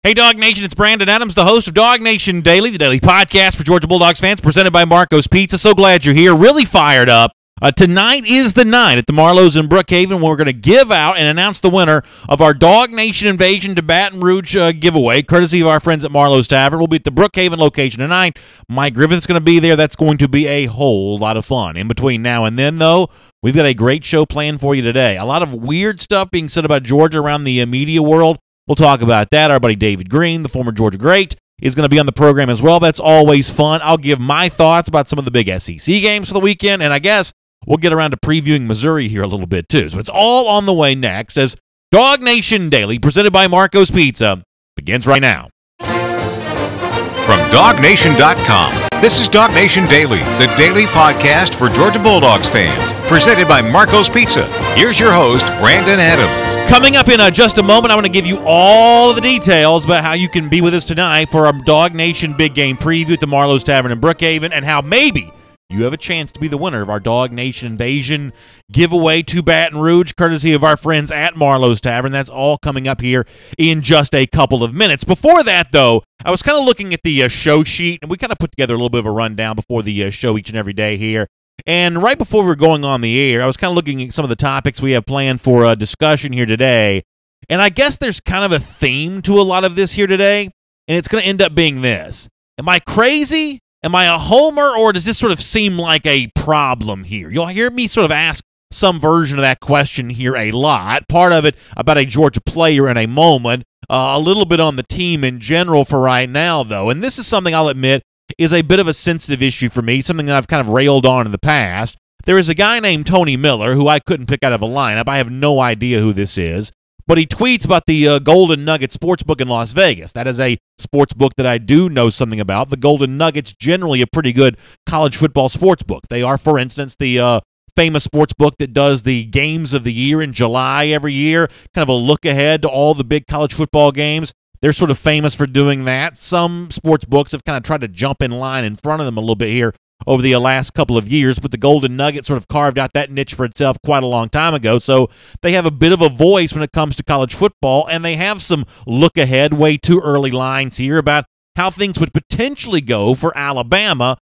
Hey, Dog Nation, it's Brandon Adams, the host of DawgNation Daily, the daily podcast for Georgia Bulldogs fans, presented by Marco's Pizza. So glad you're here. Really fired up. Tonight is the night at the Marlowe's in Brookhaven when we're going to give out and announce the winner of our DawgNation Invasion to Baton Rouge giveaway, courtesy of our friends at Marlowe's Tavern. We'll be at the Brookhaven location tonight. Mike Griffith's going to be there. That's going to be a whole lot of fun. In between now and then, though, we've got a great show planned for you today. A lot of weird stuff being said about Georgia around the media world. We'll talk about that. Our buddy David Green, the former Georgia great, is going to be on the program as well. That's always fun. I'll give my thoughts about some of the big SEC games for the weekend, and I guess we'll get around to previewing Missouri here a little bit, too. So it's all on the way next as DawgNation Daily, presented by Marco's Pizza, begins right now. From DawgNation.com, this is DawgNation Daily, the daily podcast for Georgia Bulldogs fans, presented by Marco's Pizza. Here's your host, Brandon Adams. Coming up in just a moment, I'm going to give you all of the details about how you can be with us tonight for our DawgNation Big Game preview at the Marlowe's Tavern in Brookhaven, and how maybe you have a chance to be the winner of our DawgNation Invasion giveaway to Baton Rouge, courtesy of our friends at Marlowe's Tavern. That's all coming up here in just a couple of minutes. Before that, though, I was kind of looking at the show sheet, and we kind of put together a little bit of a rundown before the show each and every day here. And right before we were going on the air, I was kind of looking at some of the topics we have planned for discussion here today. And I guess there's kind of a theme to a lot of this here today, and it's going to end up being this. Am I crazy? Am I a homer, or does this sort of seem like a problem here? You'll hear me sort of ask some version of that question here a lot. Part of it about a Georgia player in a moment, a little bit on the team in general for right now, though. And this is something I'll admit is a bit of a sensitive issue for me, something that I've kind of railed on in the past. There is a guy named Tony Miller who I couldn't pick out of a lineup. I have no idea who this is. But he tweets about the Golden Nugget Sportsbook in Las Vegas. That is a sportsbook that I do know something about. The Golden Nugget's generally a pretty good college football sportsbook. They are, for instance, the famous sportsbook that does the games of the year in July every year, kind of a look ahead to all the big college football games. They're sort of famous for doing that. Some sports books have kind of tried to jump in line in front of them a little bit here over the last couple of years, but the Golden Nugget sort of carved out that niche for itself quite a long time ago, so they have a bit of a voice when it comes to college football, and they have some look-ahead, way too early lines here about how things would potentially go for Alabama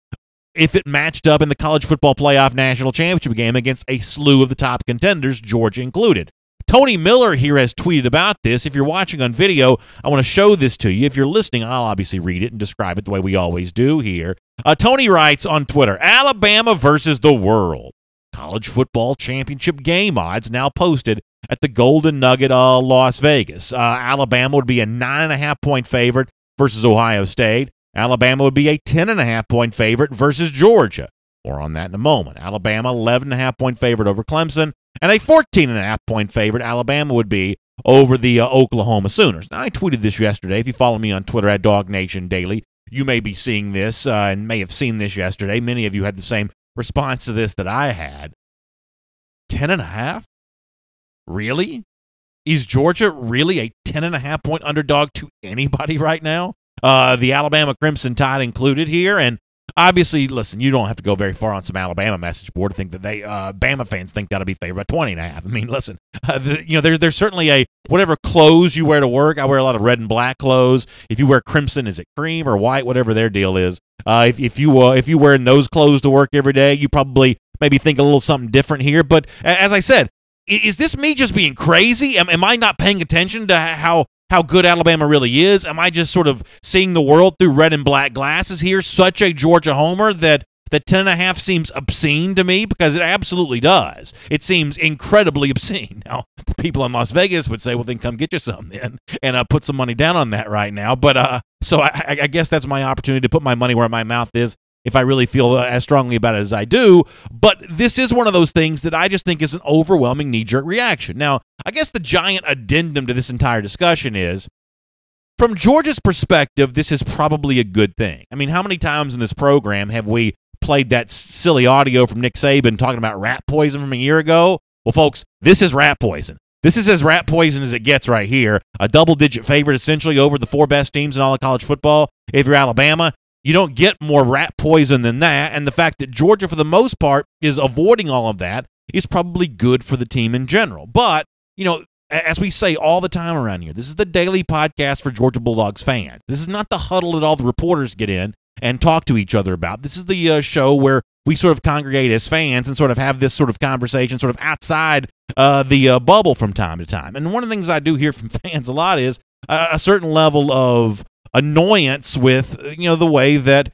if it matched up in the college football playoff national championship game against a slew of the top contenders, Georgia included. Tony Miller here has tweeted about this. If you're watching on video, I want to show this to you. If you're listening, I'll obviously read it and describe it the way we always do here. Tony writes on Twitter, Alabama versus the world. College football championship game odds now posted at the Golden Nugget, Las Vegas. Alabama would be a 9.5-point favorite versus Ohio State. Alabama would be a 10.5-point favorite versus Georgia. More on that in a moment. Alabama, 11.5-point favorite over Clemson. And a 14.5-point favorite Alabama would be over the Oklahoma Sooners. Now, I tweeted this yesterday. If you follow me on Twitter at DawgNation Daily, you may be seeing this and may have seen this yesterday. Many of you had the same response to this that I had. 10.5? Really? Is Georgia really a 10.5-point underdog to anybody right now? The Alabama Crimson Tide included here, and obviously, listen, you don't have to go very far on some Alabama message board to think that Bama fans think that'll be favored by 20.5. I mean, listen, there's certainly a whatever clothes you wear to work. I wear a lot of red and black clothes. If you wear crimson, is it cream or white? Whatever their deal is. If you wear those clothes to work every day, you probably maybe think a little something different here. But as I said, is this me just being crazy? Am I not paying attention to how good Alabama really is? Am I just sort of seeing the world through red and black glasses here? Such a Georgia homer that 10.5 seems obscene to me, because it absolutely does. It seems incredibly obscene. Now, people in Las Vegas would say, well, then come get you some then, and put some money down on that right now. But so I guess that's my opportunity to put my money where my mouth is if I really feel as strongly about it as I do. But this is one of those things that I just think is an overwhelming knee-jerk reaction. Now, I guess the giant addendum to this entire discussion is, from Georgia's perspective, this is probably a good thing. I mean, how many times in this program have we played that silly audio from Nick Saban talking about rat poison from a year ago? Well, folks, this is rat poison. This is as rat poison as it gets right here. A double-digit favorite, essentially, over the four best teams in all of college football. If you're Alabama, you don't get more rat poison than that. And the fact that Georgia, for the most part, is avoiding all of that is probably good for the team in general. But, as we say all the time around here, this is the daily podcast for Georgia Bulldogs fans. This is not the huddle that all the reporters get in and talk to each other about. This is the show where we sort of congregate as fans and sort of have this sort of conversation sort of outside the bubble from time to time. And one of the things I do hear from fans a lot is a certain level of annoyance with, the way that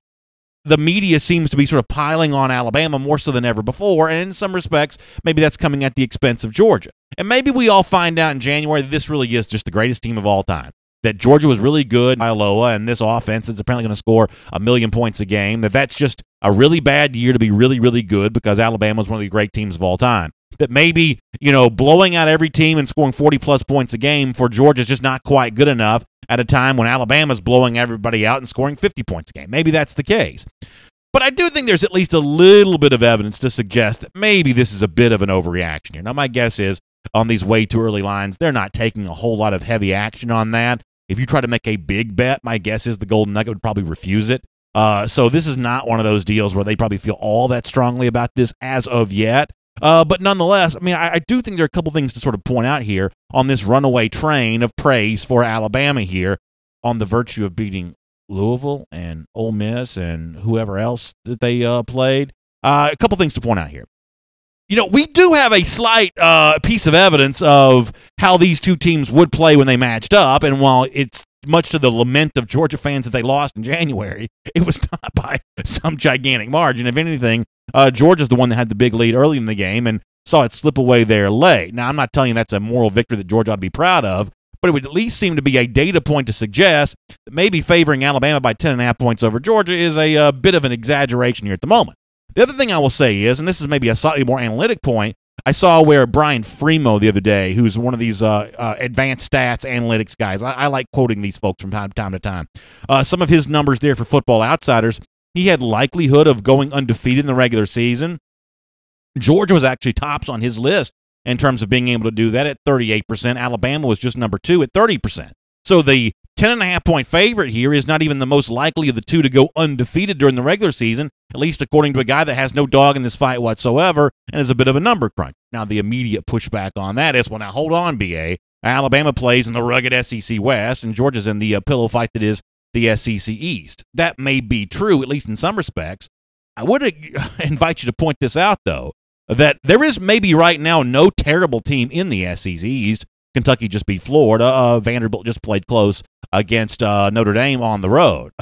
the media seems to be sort of piling on Alabama more so than ever before, and in some respects, maybe that's coming at the expense of Georgia. And maybe we all find out in January that this really is just the greatest team of all time, that Georgia was really good, Iowa, and this offense is apparently going to score 1 million points a game, that's just a really bad year to be really, really good because Alabama is one of the great teams of all time. That maybe, blowing out every team and scoring 40-plus points a game for Georgia is just not quite good enough at a time when Alabama's blowing everybody out and scoring 50 points a game. Maybe that's the case. But I do think there's at least a little bit of evidence to suggest that maybe this is a bit of an overreaction here. Now, my guess is on these way too early lines, they're not taking a whole lot of heavy action on that. If you try to make a big bet, my guess is the Golden Nugget would probably refuse it. So this is not one of those deals where they probably feel all that strongly about this as of yet. But nonetheless, I do think there are a couple things to sort of point out here on this runaway train of praise for Alabama here on the virtue of beating Louisville and Ole Miss and whoever else that they played. A couple things to point out here. We do have a slight piece of evidence of how these two teams would play when they matched up, and while it's much to the lament of Georgia fans that they lost in January, it was not by some gigantic margin. If anything, Georgia's the one that had the big lead early in the game and saw it slip away there late. Now, I'm not telling you that's a moral victory that Georgia ought to be proud of, but it would at least seem to be a data point to suggest that maybe favoring Alabama by 10.5 points over Georgia is a bit of an exaggeration here at the moment. The other thing I will say is, and this is maybe a slightly more analytic point, I saw where Brian Freemo the other day, who's one of these advanced stats analytics guys, I like quoting these folks from time to time. Some of his numbers there for Football Outsiders, he had likelihood of going undefeated in the regular season. Georgia was actually tops on his list in terms of being able to do that at 38%. Alabama was just number 2 at 30%. So the 10.5-point favorite here is not even the most likely of the two to go undefeated during the regular season, at least according to a guy that has no dog in this fight whatsoever and is a bit of a number crunch. Now, the immediate pushback on that is, well, now hold on, B.A. Alabama plays in the rugged SEC West, and Georgia's in the pillow fight that is the SEC East. That may be true, at least in some respects. I would invite you to point this out, though, that there is maybe right now no terrible team in the SEC East. Kentucky just beat Florida. Vanderbilt just played close against Notre Dame on the road.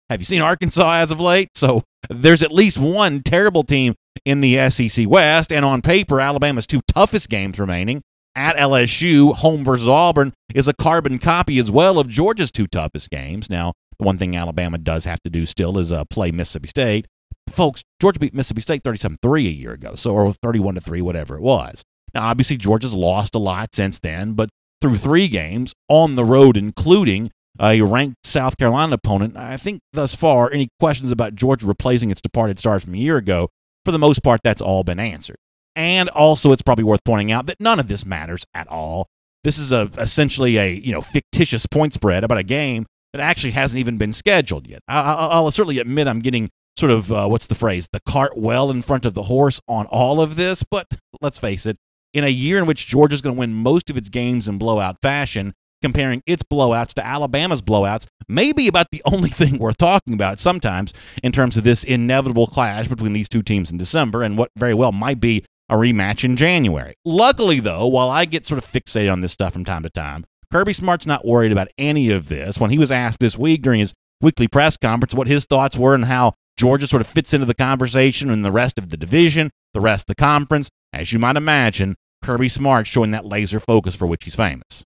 Have you seen Arkansas as of late? So there's at least one terrible team in the SEC West, and on paper, Alabama's two toughest games remaining at LSU, home versus Auburn, is a carbon copy as well of Georgia's two toughest games. Now, the one thing Alabama does have to do still is play Mississippi State. Folks, Georgia beat Mississippi State 37-3 a year ago, or 31-3, whatever it was. Now, obviously, Georgia's lost a lot since then, but through 3 games on the road, including a ranked South Carolina opponent, I think thus far, any questions about Georgia replacing its departed stars from a year ago, for the most part, that's all been answered. And also, it's probably worth pointing out that none of this matters at all. This is essentially a fictitious point spread about a game that actually hasn't even been scheduled yet. I'll certainly admit I'm getting sort of, what's the phrase, the cart well in front of the horse on all of this, but let's face it, in a year in which Georgia's going to win most of its games in blowout fashion, comparing its blowouts to Alabama's blowouts may be about the only thing worth talking about sometimes in terms of this inevitable clash between these two teams in December and what very well might be a rematch in January. Luckily, though, while I get sort of fixated on this stuff from time to time, Kirby Smart's not worried about any of this. When he was asked this week during his weekly press conference what his thoughts were and how Georgia sort of fits into the conversation and the rest of the division, the rest of the conference, as you might imagine, Kirby Smart showing that laser focus for which he's famous.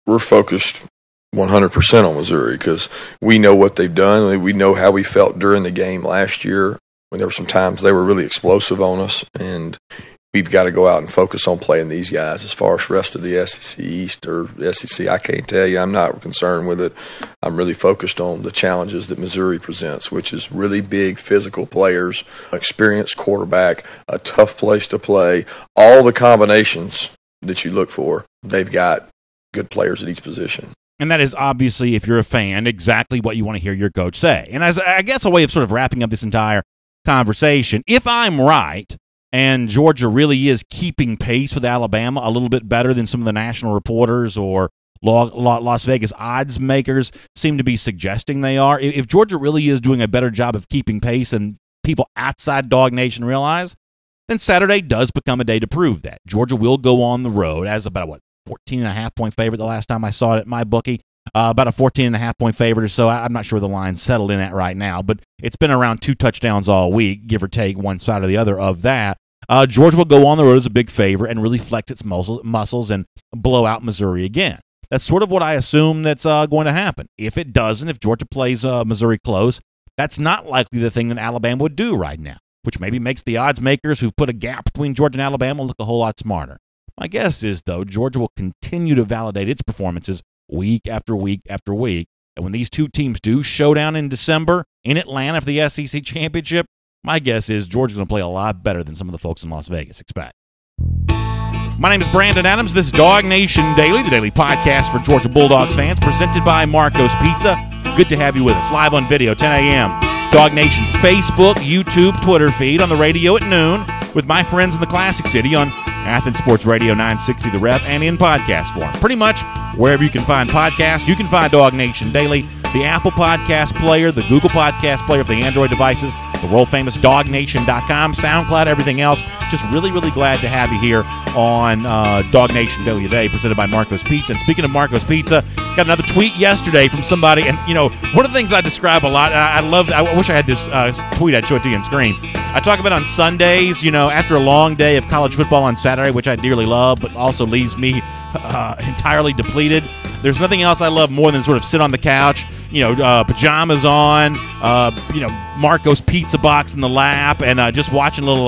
We're focused 100% on Missouri because we know what they've done. We know how we felt during the game last year when there were some times they were really explosive on us, and we've got to go out and focus on playing these guys. As far as the rest of the SEC East or SEC, I can't tell you. I'm not concerned with it. I'm really focused on the challenges that Missouri presents, which is really big physical players, experienced quarterback, a tough place to play, all the combinations that you look for. They've got good players at each position. And that is obviously, if you're a fan, exactly what you want to hear your coach say. And as I guess a way of sort of wrapping up this entire conversation, if I'm right, and Georgia really is keeping pace with Alabama a little bit better than some of the national reporters or Las Vegas odds makers seem to be suggesting they are. If Georgia really is doing a better job of keeping pace than people outside Dog Nation realize, then Saturday does become a day to prove that. Georgia will go on the road as about, 14.5-point favorite the last time I saw it at my bookie. About a 14.5-point favorite or so. I'm not sure the line's settled in at right now, but it's been around 2 touchdowns all week, give or take one side or the other of that. Georgia will go on the road as a big favorite and really flex its muscles and blow out Missouri again. That's sort of what I assume that's going to happen. If it doesn't, if Georgia plays Missouri close, that's not likely the thing that Alabama would do right now, which maybe makes the odds makers who've put a gap between Georgia and Alabama look a whole lot smarter. My guess is, though, Georgia will continue to validate its performances week after week after week. And when these two teams do showdown in December in Atlanta for the SEC championship, my guess is Georgia's going to play a lot better than some of the folks in Las Vegas expect. My name is Brandon Adams. This is Dog Nation Daily, the daily podcast for Georgia Bulldogs fans, presented by Marco's Pizza. Good to have you with us. Live on video, 10 a.m. Dog Nation Facebook, YouTube, Twitter feed, on the radio at noon, with my friends in the Classic City on Athens Sports Radio 960 The Ref, and in podcast form. Pretty much wherever you can find podcasts, you can find Dog Nation Daily, the Apple Podcast Player, the Google Podcast Player for the Android devices, the world-famous DawgNation.com, SoundCloud, everything else. Just really, really glad to have you here on Dog Nation Daily today, presented by Marco's Pizza. And speaking of Marco's Pizza, got another tweet yesterday from somebody, and, one of the things I describe a lot, and I wish I had this tweet, I'd show it to you on screen. I talk about on Sundays, after a long day of college football on Saturday, which I dearly love, but also leaves me entirely depleted. There's nothing else I love more than sort of sit on the couch, pajamas on, Marco's pizza box in the lap, and just watching a little,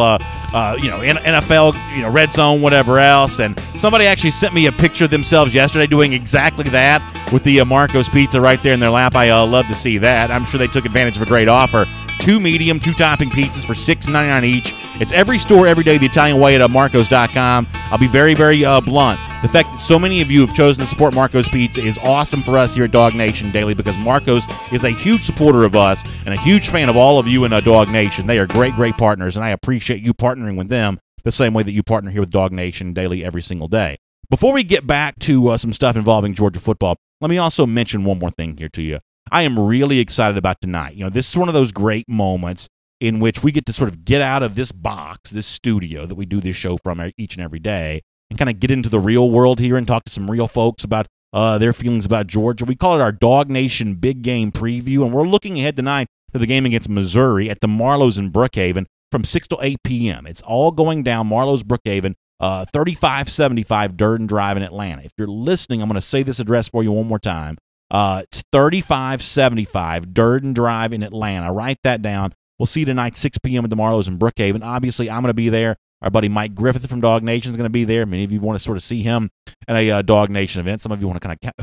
NFL, red zone, whatever else. And somebody actually sent me a picture of themselves yesterday doing exactly that with the Marco's pizza right there in their lap. I love to see that. I'm sure they took advantage of a great offer. 2 medium, 2-topping pizzas for $6.99 each. It's every store, every day, the Italian way at Marcos.com. I'll be very, very blunt. The fact that so many of you have chosen to support Marco's Pizza is awesome for us here at Dog Nation Daily, because Marco's is a huge supporter of us and a huge fan of all of you in Dog Nation. They are great, great partners, and I appreciate you partnering with them the same way that you partner here with Dog Nation Daily every single day. Before we get back to some stuff involving Georgia football, let me also mention one more thing here to you. I am really excited about tonight. This is one of those great moments in which we get to sort of get out of this box, this studio that we do this show from each and every day, and kind of get into the real world here and talk to some real folks about their feelings about Georgia. We call it our Dog Nation Big Game Preview, and we're looking ahead tonight to the game against Missouri at the Marlows in Brookhaven from 6 to 8 p.m. It's all going down Marlows, Brookhaven, 3575 Durden Drive in Atlanta. If you're listening, I'm going to say this address for you one more time. It's 3575 Durden Drive in Atlanta. Write that down. We'll see you tonight, 6 p.m. at the Marlows in Brookhaven. Obviously, I'm going to be there. Our buddy Mike Griffith from Dog Nation is going to be there. Many of you want to sort of see him at a Dog Nation event. Some of you want to kind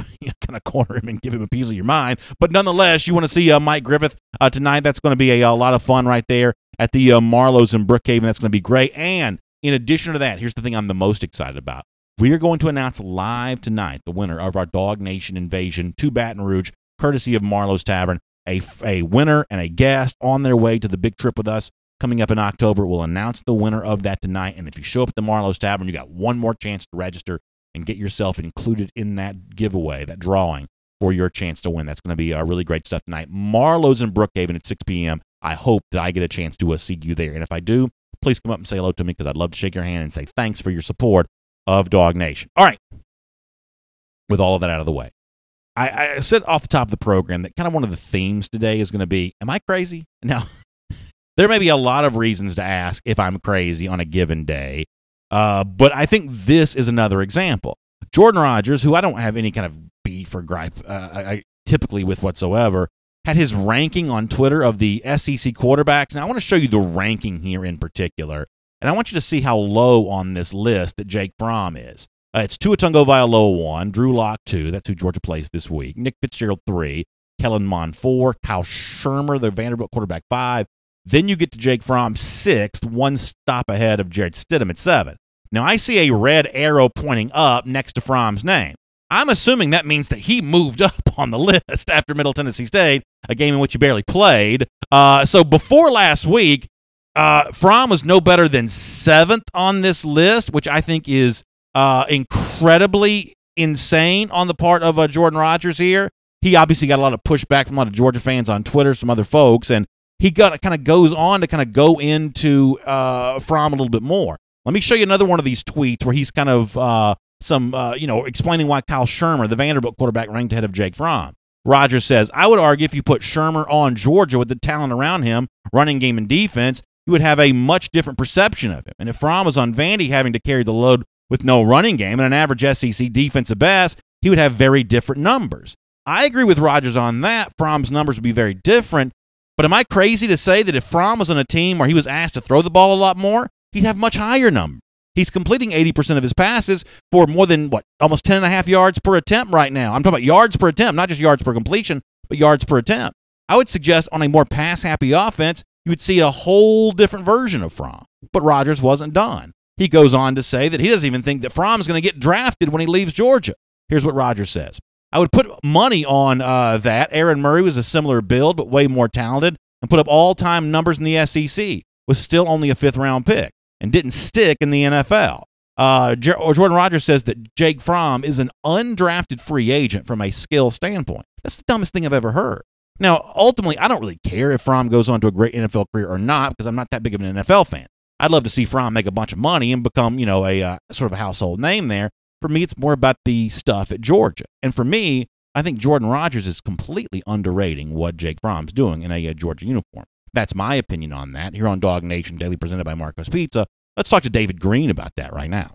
of corner him and give him a piece of your mind. But nonetheless, you want to see Mike Griffith tonight. That's going to be a lot of fun right there at the Marlows in Brookhaven. That's going to be great. And in addition to that, here's the thing I'm the most excited about. We are going to announce live tonight the winner of our Dog Nation invasion to Baton Rouge, courtesy of Marlowe's Tavern. A winner and a guest on their way to the big trip with us coming up in October. We'll announce the winner of that tonight. And if you show up at the Marlowe's Tavern, you got one more chance to register and get yourself included in that giveaway, that drawing for your chance to win. That's going to be really great stuff tonight. Marlowe's in Brookhaven at 6 p.m. I hope that I get a chance to see you there. And if I do, please come up and say hello to me, because I'd love to shake your hand and say thanks for your support of Dog Nation. All right. With all of that out of the way, I said off the top of the program that kind of one of the themes today is going to be, am I crazy? Now, there may be a lot of reasons to ask if I'm crazy on a given day, but I think this is another example. Jordan Rodgers, who I don't have any kind of beef or gripe typically with whatsoever, had his ranking on Twitter of the SEC quarterbacks. Now, I want to show you the ranking here in particular, and I want you to see how low on this list that Jake Fromm is. It's Tua Tagovailoa 1, Drew Lock 2, that's who Georgia plays this week, Nick Fitzgerald 3, Kellen Mond 4, Kyle Shermer, the Vanderbilt quarterback 5. Then you get to Jake Fromm 6th, one stop ahead of Jarrett Stidham at 7. Now, I see a red arrow pointing up next to Fromm's name. I'm assuming that means that he moved up on the list after Middle Tennessee State, a game in which he barely played. So before last week, Fromm was no better than 7th on this list, which I think is incredibly insane on the part of Jordan Rodgers here. He obviously got a lot of pushback from a lot of Georgia fans on Twitter, some other folks, and he kind of goes on to kind of go into Fromm a little bit more. Let me show you another one of these tweets where he's kind of explaining why Kyle Shermer, the Vanderbilt quarterback, ranked ahead of Jake Fromm. Rodgers says, I would argue if you put Shermer on Georgia with the talent around him, running game and defense, you would have a much different perception of him. And if Fromm was on Vandy having to carry the load with no running game and an average SEC defense at best, he would have very different numbers. I agree with Rodgers on that. Fromm's numbers would be very different. But am I crazy to say that if Fromm was on a team where he was asked to throw the ball a lot more, he'd have much higher numbers? He's completing 80% of his passes for more than, almost 10.5 yards per attempt right now. I'm talking about yards per attempt, not just yards per completion, but yards per attempt. I would suggest on a more pass-happy offense, you would see a whole different version of Fromm. But Rodgers wasn't done. He goes on to say that he doesn't even think that Fromm's going to get drafted when he leaves Georgia. Here's what Rodgers says. I would put money on that. Aaron Murray was a similar build, but way more talented, and put up all-time numbers in the SEC. Was still only a 5th-round pick and didn't stick in the NFL. Jordan Rodgers says that Jake Fromm is an undrafted free agent from a skill standpoint. That's the dumbest thing I've ever heard. Now, ultimately, I don't really care if Fromm goes on to a great NFL career or not because I'm not that big of an NFL fan. I'd love to see Fromm make a bunch of money and become, a sort of a household name there. For me, it's more about the stuff at Georgia. And for me, I think Jordan Rodgers is completely underrating what Jake Fromm's doing in a Georgia uniform. That's my opinion on that. Here on DawgNation Daily, presented by Marco's Pizza. Let's talk to David Green about that right now.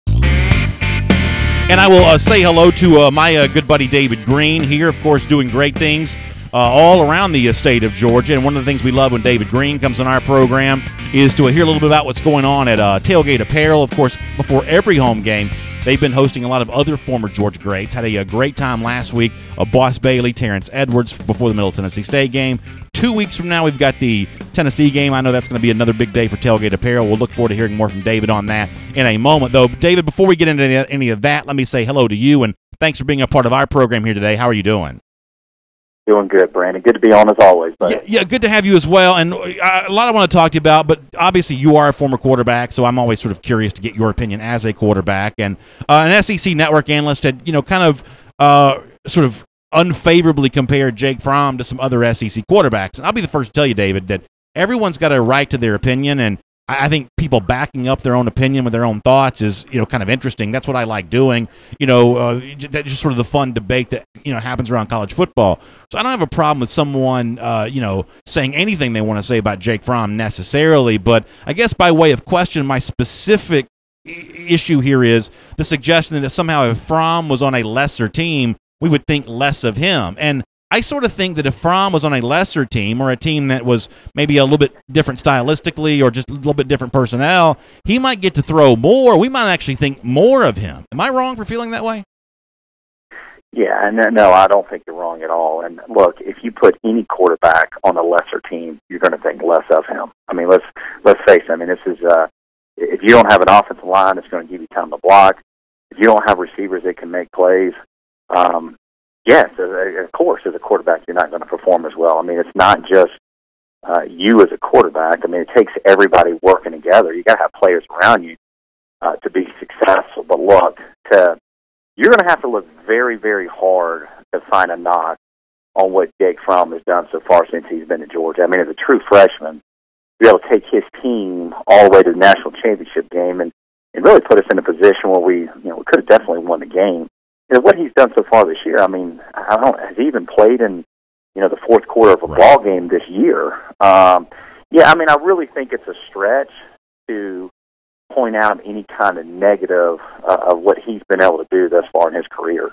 And I will say hello to my good buddy David Green here, of course, doing great things all around the state of Georgia. And one of the things we love when David Green comes on our program is to hear a little bit about what's going on at Tailgate Apparel. Of course, before every home game, they've been hosting a lot of other former Georgia greats. Had a great time last week. Boss Bailey, Terrence Edwards before the Middle Tennessee State game. 2 weeks from now, we've got the Tennessee game. I know that's going to be another big day for Tailgate Apparel. We'll look forward to hearing more from David on that in a moment, though. David, before we get into any of that, let me say hello to you, and thanks for being a part of our program here today. How are you doing? Doing good, Brandon. Good to be on as always. Yeah, good to have you as well. And a lot I want to talk to you about, but obviously you are a former quarterback, so I'm always sort of curious to get your opinion as a quarterback. And an SEC network analyst had, kind of sort of unfavorably compared Jake Fromm to some other SEC quarterbacks. And I'll be the first to tell you, David, that everyone's got a right to their opinion, and I think people backing up their own opinion with their own thoughts is, kind of interesting. That's what I like doing. That's just sort of the fun debate that, happens around college football. So I don't have a problem with someone, saying anything they want to say about Jake Fromm necessarily. But I guess by way of question, my specific issue here is the suggestion that somehow if Fromm was on a lesser team, we would think less of him. And I sort of think that if Fromm was on a lesser team or a team that was maybe a little bit different stylistically or just a little bit different personnel, he might get to throw more. We might actually think more of him. Am I wrong for feeling that way? Yeah, no, I don't think you're wrong at all. And look, if you put any quarterback on a lesser team, you're going to think less of him. I mean, let's face it. I mean, this is if you don't have an offensive line that's going to give you time to block, if you don't have receivers that can make plays, yes, of course, as a quarterback, you're not going to perform as well. I mean, it's not just you as a quarterback. I mean, it takes everybody working together. You got to have players around you to be successful. But look, you're going to have to look very, very hard to find a knock on what Jake Fromm has done so far since he's been at Georgia. I mean, as a true freshman, to be able to take his team all the way to the national championship game and really put us in a position where we could have definitely won the game. What he's done so far this year, I mean, has he even played in, the fourth quarter of a ball game this year? Yeah, I mean, I really think it's a stretch to point out any kind of negative of what he's been able to do thus far in his career.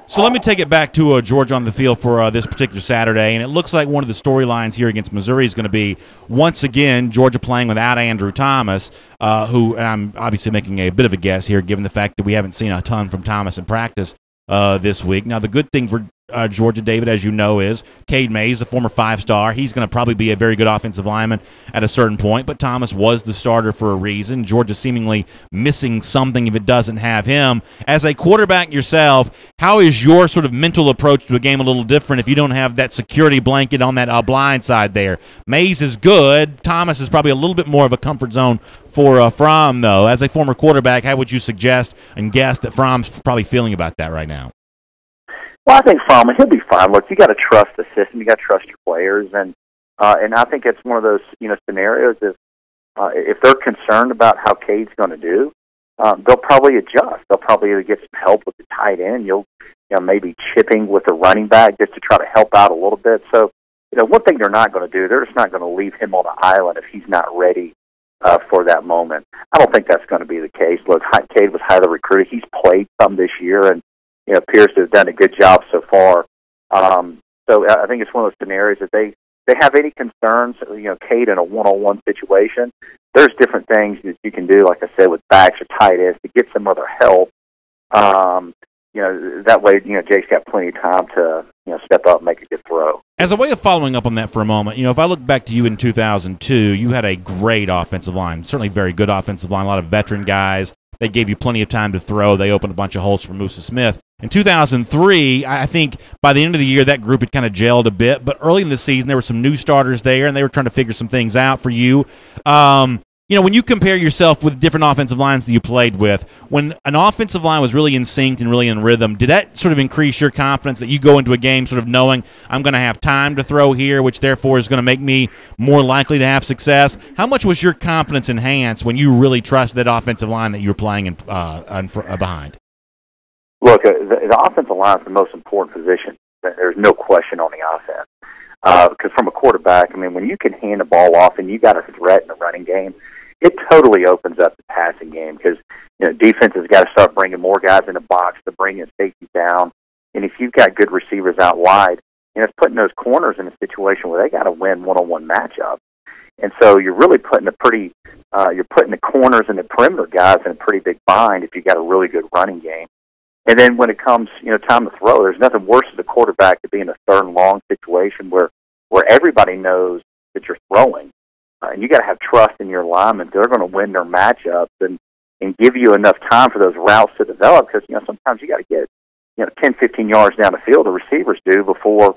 So let me take it back to Georgia on the field for this particular Saturday, and it looks like one of the storylines here against Missouri is going to be, once again, Georgia playing without Andrew Thomas, who, and I'm obviously making a bit of a guess here, given the fact that we haven't seen a ton from Thomas in practice this week. Now, the good thing for Georgia, David, as you know, is Cade Mays, a former 5-star. He's going to probably be a very good offensive lineman at a certain point, but Thomas was the starter for a reason. Georgia seemingly missing something if it doesn't have him. As a quarterback yourself, how is your sort of mental approach to a game a little different if you don't have that security blanket on that blind side there? Mays is good. Thomas is probably a little bit more of a comfort zone for Fromm, though. As a former quarterback, how would you suggest and guess that Fromm's probably feeling about that right now? Well, I think Fromm, he'll be fine. Look, you got to trust the system. You got to trust your players, and I think it's one of those scenarios. If they're concerned about how Cade's going to do, they'll probably adjust. They'll probably either get some help with the tight end. You'll maybe chipping with the running back just to try to help out a little bit. So one thing they're not going to do, they're just not going to leave him on the island if he's not ready for that moment. I don't think that's going to be the case. Look, Cade was highly recruited. He's played some this year, and appears to have done a good job so far. So I think it's one of those scenarios that they have any concerns, Cade in a one-on-one situation, there's different things that you can do, like I said, with backs or tight ends to get some other help. That way, Jake's got plenty of time to, step up and make a good throw. As a way of following up on that for a moment, if I look back to you in 2002, you had a great offensive line, certainly very good offensive line, a lot of veteran guys. They gave you plenty of time to throw. They opened a bunch of holes for Musa Smith. In 2003, I think by the end of the year, that group had kind of gelled a bit. But early in the season, there were some new starters there, and they were trying to figure some things out for you. When you compare yourself with different offensive lines that you played with, when an offensive line was really in sync and really in rhythm, did that sort of increase your confidence that you go into a game sort of knowing I'm going to have time to throw here, which therefore is going to make me more likely to have success? How much was your confidence enhanced when you really trusted that offensive line that you were playing behind? Look, the offensive line is the most important position. There's no question on the offense. Because from a quarterback, when you can hand the ball off and you got a threat in the running game, it totally opens up the passing game because defense has got to start bringing more guys in the box to bring his safety down. And if you've got good receivers out wide, it's putting those corners in a situation where they got to win one-on-one matchups. And so you're really putting you're putting the corners and the perimeter guys in a pretty big bind if you got a really good running game. And then when it comes, time to throw, there's nothing worse as a quarterback to be in a third and long situation where everybody knows that you're throwing. And you got to have trust in your linemen. They're going to win their matchups and give you enough time for those routes to develop because, sometimes you got to get, 10, 15 yards down the field, the receivers do, before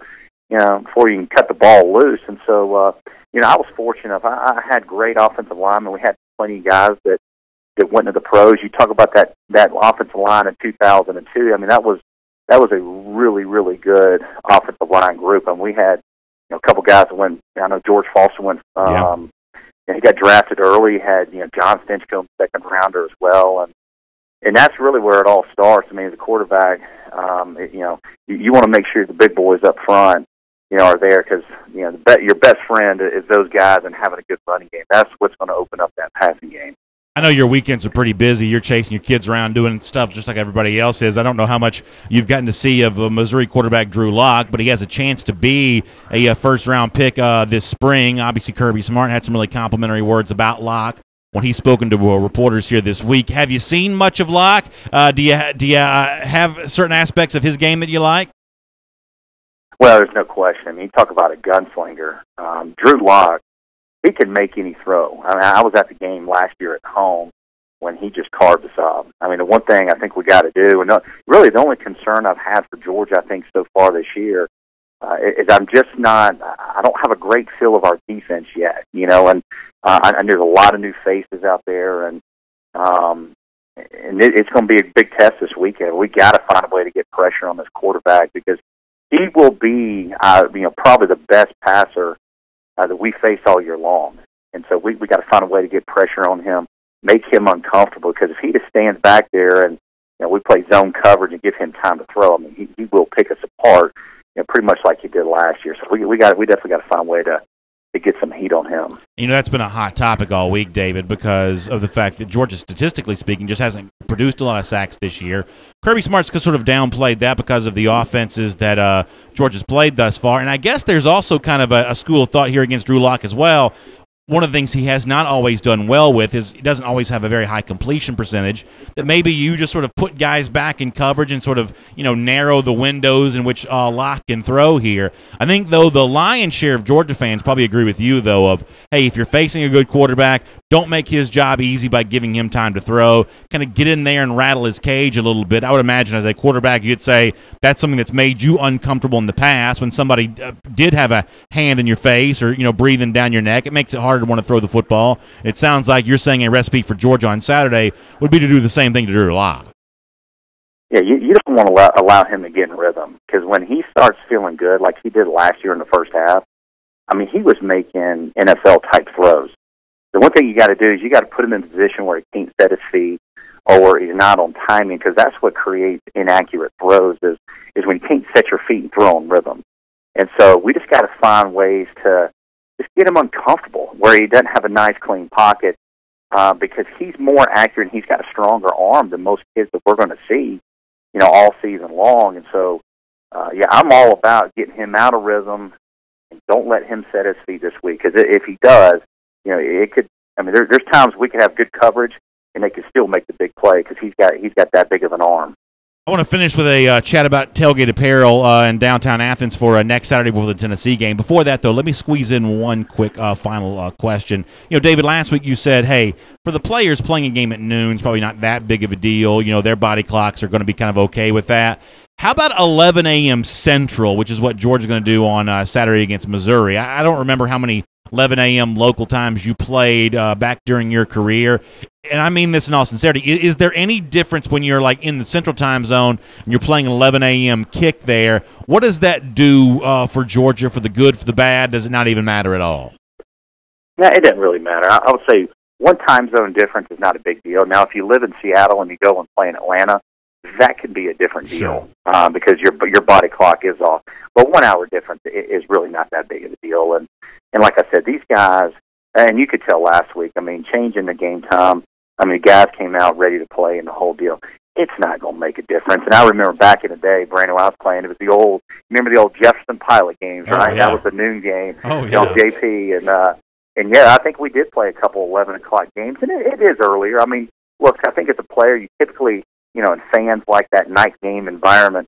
you can cut the ball loose. And so, I was fortunate enough. I had great offensive linemen. We had plenty of guys that went into the pros. You talk about that offensive line in 2002. That was a really, really good offensive line group. And we had a couple guys that went. I know George Foster went. He got drafted early. He had John Stinchcomb, second rounder as well. And that's really where it all starts. As a quarterback, you want to make sure the big boys up front, are there because your best friend is those guys and having a good running game. That's what's going to open up that passing game. I know your weekends are pretty busy. You're chasing your kids around doing stuff just like everybody else is. I don't know how much you've gotten to see of Missouri quarterback Drew Lock, but he has a chance to be a first-round pick this spring. Obviously, Kirby Smart had some really complimentary words about Lock when he's spoken to reporters here this week. Have you seen much of Lock? Do you have certain aspects of his game that you like? Well, there's no question. You talk about a gunslinger. Drew Lock, he can make any throw. I was at the game last year at home when he just carved us up. The one thing I think we got to do, and really the only concern I've had for Georgia, I think, so far this year, is I don't have a great feel of our defense yet, and there's a lot of new faces out there, and it's going to be a big test this weekend. We got to find a way to get pressure on this quarterback because he will be, probably the best passer that we face all year long. And so we got to find a way to get pressure on him, make him uncomfortable, because if he just stands back there and we play zone coverage and give him time to throw, he will pick us apart, pretty much like he did last year. So we definitely got to find a way to get some heat on him. That's been a hot topic all week, David, because of the fact that Georgia, statistically speaking, just hasn't produced a lot of sacks this year. Kirby Smart's sort of downplayed that because of the offenses that Georgia's played thus far. And I guess there's also kind of a school of thought here against Drew Lock as well. one of the things he has not always done well with is he doesn't always have a very high completion percentage, that maybe you just sort of put guys back in coverage and sort of, narrow the windows in which Locke can throw here. I think, though, the lion's share of Georgia fans probably agree with you, though, of, hey, if you're facing a good quarterback, don't make his job easy by giving him time to throw. Kind of get in there and rattle his cage a little bit. I would imagine as a quarterback, you'd say that's something that's made you uncomfortable in the past when somebody did have a hand in your face or, breathing down your neck. It makes it harder to want to throw the football. It sounds like you're saying a recipe for Georgia on Saturday would be to do the same thing to Drew Lock. Yeah, you don't want to allow him to get in rhythm, because when he starts feeling good, like he did last year in the first half, I mean, he was making NFL-type throws. The one thing you got to do is you got to put him in a position where he can't set his feet or he's not on timing, because that's what creates inaccurate throws is when you can't set your feet and throw in rhythm. And so we just got to find ways to just get him uncomfortable where he doesn't have a nice, clean pocket, because he's more accurate and he's got a stronger arm than most kids that we're going to see, all season long. And so, I'm all about getting him out of rhythm and don't let him set his feet this week, because if he does, it could. I mean, there's times we could have good coverage and they could still make the big play because he's got that big of an arm. I want to finish with a chat about tailgate apparel in downtown Athens for next Saturday before the Tennessee game. Before that, though, let me squeeze in one quick final question. David, last week you said, hey, for the players playing a game at noon, it's probably not that big of a deal. Their body clocks are going to be kind of okay with that. How about 11 a.m. Central, which is what Georgia's going to do on Saturday against Missouri? I don't remember how many 11 a.m. local times you played back during your career. And I mean this in all sincerity. Is there any difference when you're like in the Central Time Zone and you're playing 11 a.m. kick there? What does that do for Georgia, for the good, for the bad? Does it not even matter at all? Yeah, it doesn't really matter. I would say one time zone difference is not a big deal. Now, if you live in Seattle and you go and play in Atlanta, that could be a different deal because your body clock is off. But 1 hour difference is really not that big of a deal. And like I said, these guys, and you could tell last week, I mean, changing the game time, I mean, the guys came out ready to play and the whole deal. It's not going to make a difference. And I remember back in the day, Brandon, when I was playing, it was the old Jefferson Pilot games, right? Yeah. That was the noon game. Oh, yeah. JP. And yeah, I think we did play a couple 11 o'clock games, and it is earlier. I mean, look, I think as a player, you typically, and fans like that night game environment.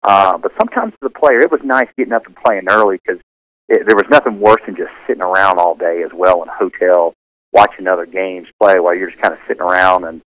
But sometimes as a player, it was nice getting up and playing early because there was nothing worse than just sitting around all day as well in a hotel watching other games play while you're just kind of sitting around and,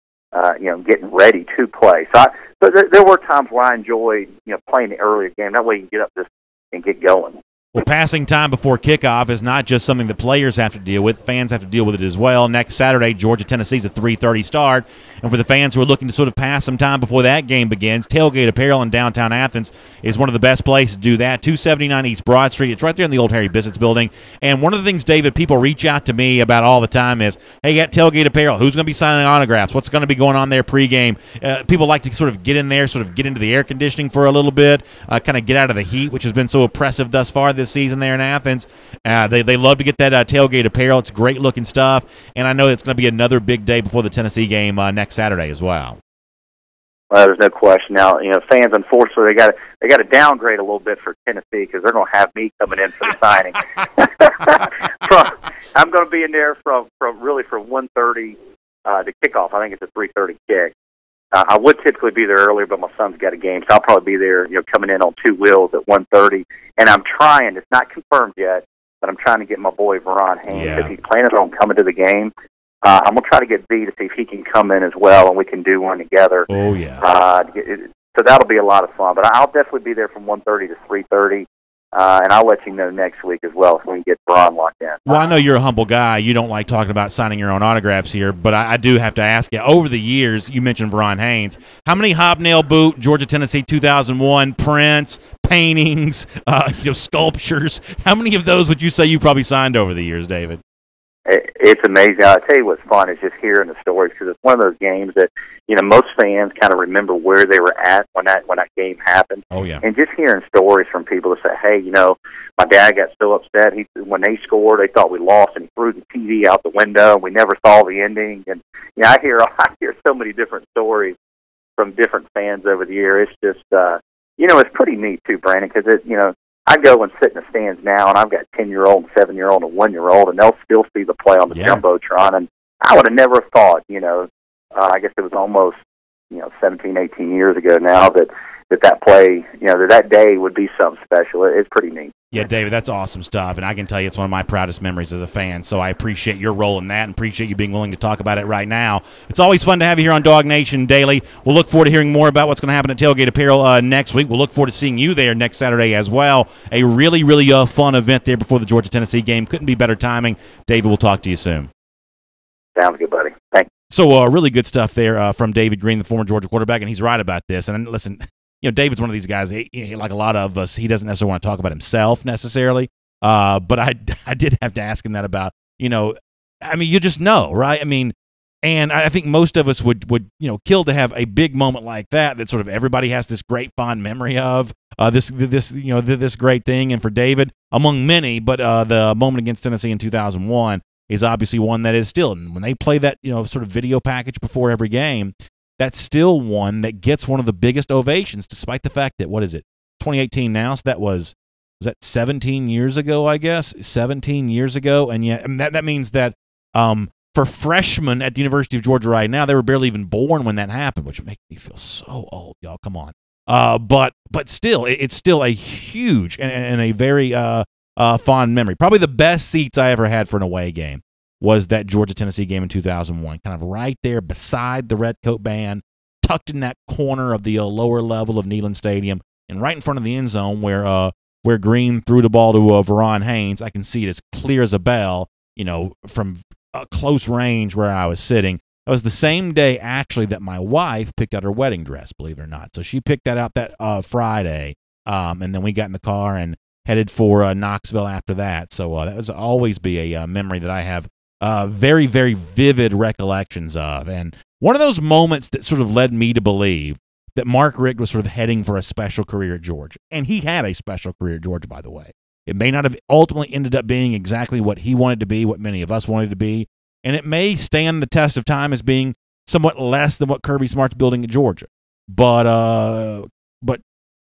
getting ready to play. So there were times where I enjoyed, playing the earlier game. That way you can get up just and get going. Well, passing time before kickoff is not just something that players have to deal with. Fans have to deal with it as well. Next Saturday, Georgia-Tennessee is a 3:30 start. And for the fans who are looking to sort of pass some time before that game begins, Tailgate Apparel in downtown Athens is one of the best places to do that. 279 East Broad Street. It's right there in the old Harry Bissett's building. And one of the things, David, people reach out to me about all the time is, hey, you got Tailgate Apparel. Who's going to be signing autographs? What's going to be going on there pregame? People like to sort of get in there, sort of get into the air conditioning for a little bit, kind of get out of the heat, which has been so oppressive thus far this season there in Athens. They love to get that Tailgate Apparel. It's great looking stuff, and I know it's going to be another big day before the Tennessee game next Saturday as well. Well, there's no question. Now, fans, unfortunately, they got to downgrade a little bit for Tennessee because they're going to have me coming in for the signing. I'm going to be in there from 1:30 to kickoff. I think it's a 3:30 kick. I would typically be there earlier, but my son's got a game, so I'll probably be there, coming in on two wheels at 1:30. And I'm trying, it's not confirmed yet, but I'm trying to get my boy Veron Haynes, if he's planning on coming to the game. I'm going to try to get V to see if he can come in as well, and we can do one together. Oh, yeah. So that'll be a lot of fun. But I'll definitely be there from 1:30 to 3:30. And I'll let you know next week as well if we can get Veron locked in. Well, I know you're a humble guy. You don't like talking about signing your own autographs here, but I do have to ask you, over the years, you mentioned Veron Haynes, how many hobnail boot, Georgia-Tennessee 2001 prints, paintings, sculptures, how many of those would you say you probably signed over the years, David? It's amazing. I'll tell you what's fun is just hearing the stories because it's one of those games that, most fans kind of remember where they were at when that game happened. Oh, yeah. And just hearing stories from people that say, hey, my dad got so upset. When they scored, they thought we lost, and he threw the TV out the window, and we never saw the ending. And I hear so many different stories from different fans over the year. It's just, it's pretty neat too, Brandon, because I go and sit in the stands now, and I've got 10-year-old, 7-year-old, and 1-year-old, and they'll still see the play on the Jumbotron. And I would have never thought, I guess it was almost, 17, 18 years ago now that play, that day would be something special. It's pretty neat. Yeah, David, that's awesome stuff, and I can tell you it's one of my proudest memories as a fan, so I appreciate your role in that and appreciate you being willing to talk about it right now. It's always fun to have you here on DawgNation Daily. We'll look forward to hearing more about what's going to happen at Tailgate Apparel next week. We'll look forward to seeing you there next Saturday as well. A really, really fun event there before the Georgia-Tennessee game. Couldn't be better timing. David, we'll talk to you soon. Sounds good, buddy. Thanks. So really good stuff there from David Green, the former Georgia quarterback, and he's right about this. And listen, David's one of these guys, like a lot of us, he doesn't necessarily want to talk about himself necessarily. But I did have to ask him that about, you just know, right? And I think most of us would kill to have a big moment like that sort of everybody has this great fond memory of this great thing. And for David, among many, but the moment against Tennessee in 2001 is obviously one that is still, and when they play that sort of video package before every game, that's still one that gets one of the biggest ovations, despite the fact that, 2018 now, so was that 17 years ago, I guess? 17 years ago, and that means that for freshmen at the University of Georgia right now, they were barely even born when that happened, which makes me feel so old, y'all, come on. But still, it's still a huge and a very fond memory. Probably the best seats I ever had for an away game was that Georgia-Tennessee game in 2001, kind of right there beside the Redcoat Band, tucked in that corner of the lower level of Neyland Stadium, and right in front of the end zone where Green threw the ball to Veron Haynes. I can see it as clear as a bell, from close range where I was sitting. It was the same day, actually, that my wife picked out her wedding dress, believe it or not. So she picked that out that Friday, and then we got in the car and headed for Knoxville after that. So that was always be a memory that I have very, very vivid recollections of. And one of those moments that sort of led me to believe that Mark Richt was sort of heading for a special career at Georgia. And he had a special career at Georgia, by the way. It may not have ultimately ended up being exactly what he wanted to be, what many of us wanted to be. And it may stand the test of time as being somewhat less than what Kirby Smart's building at Georgia. But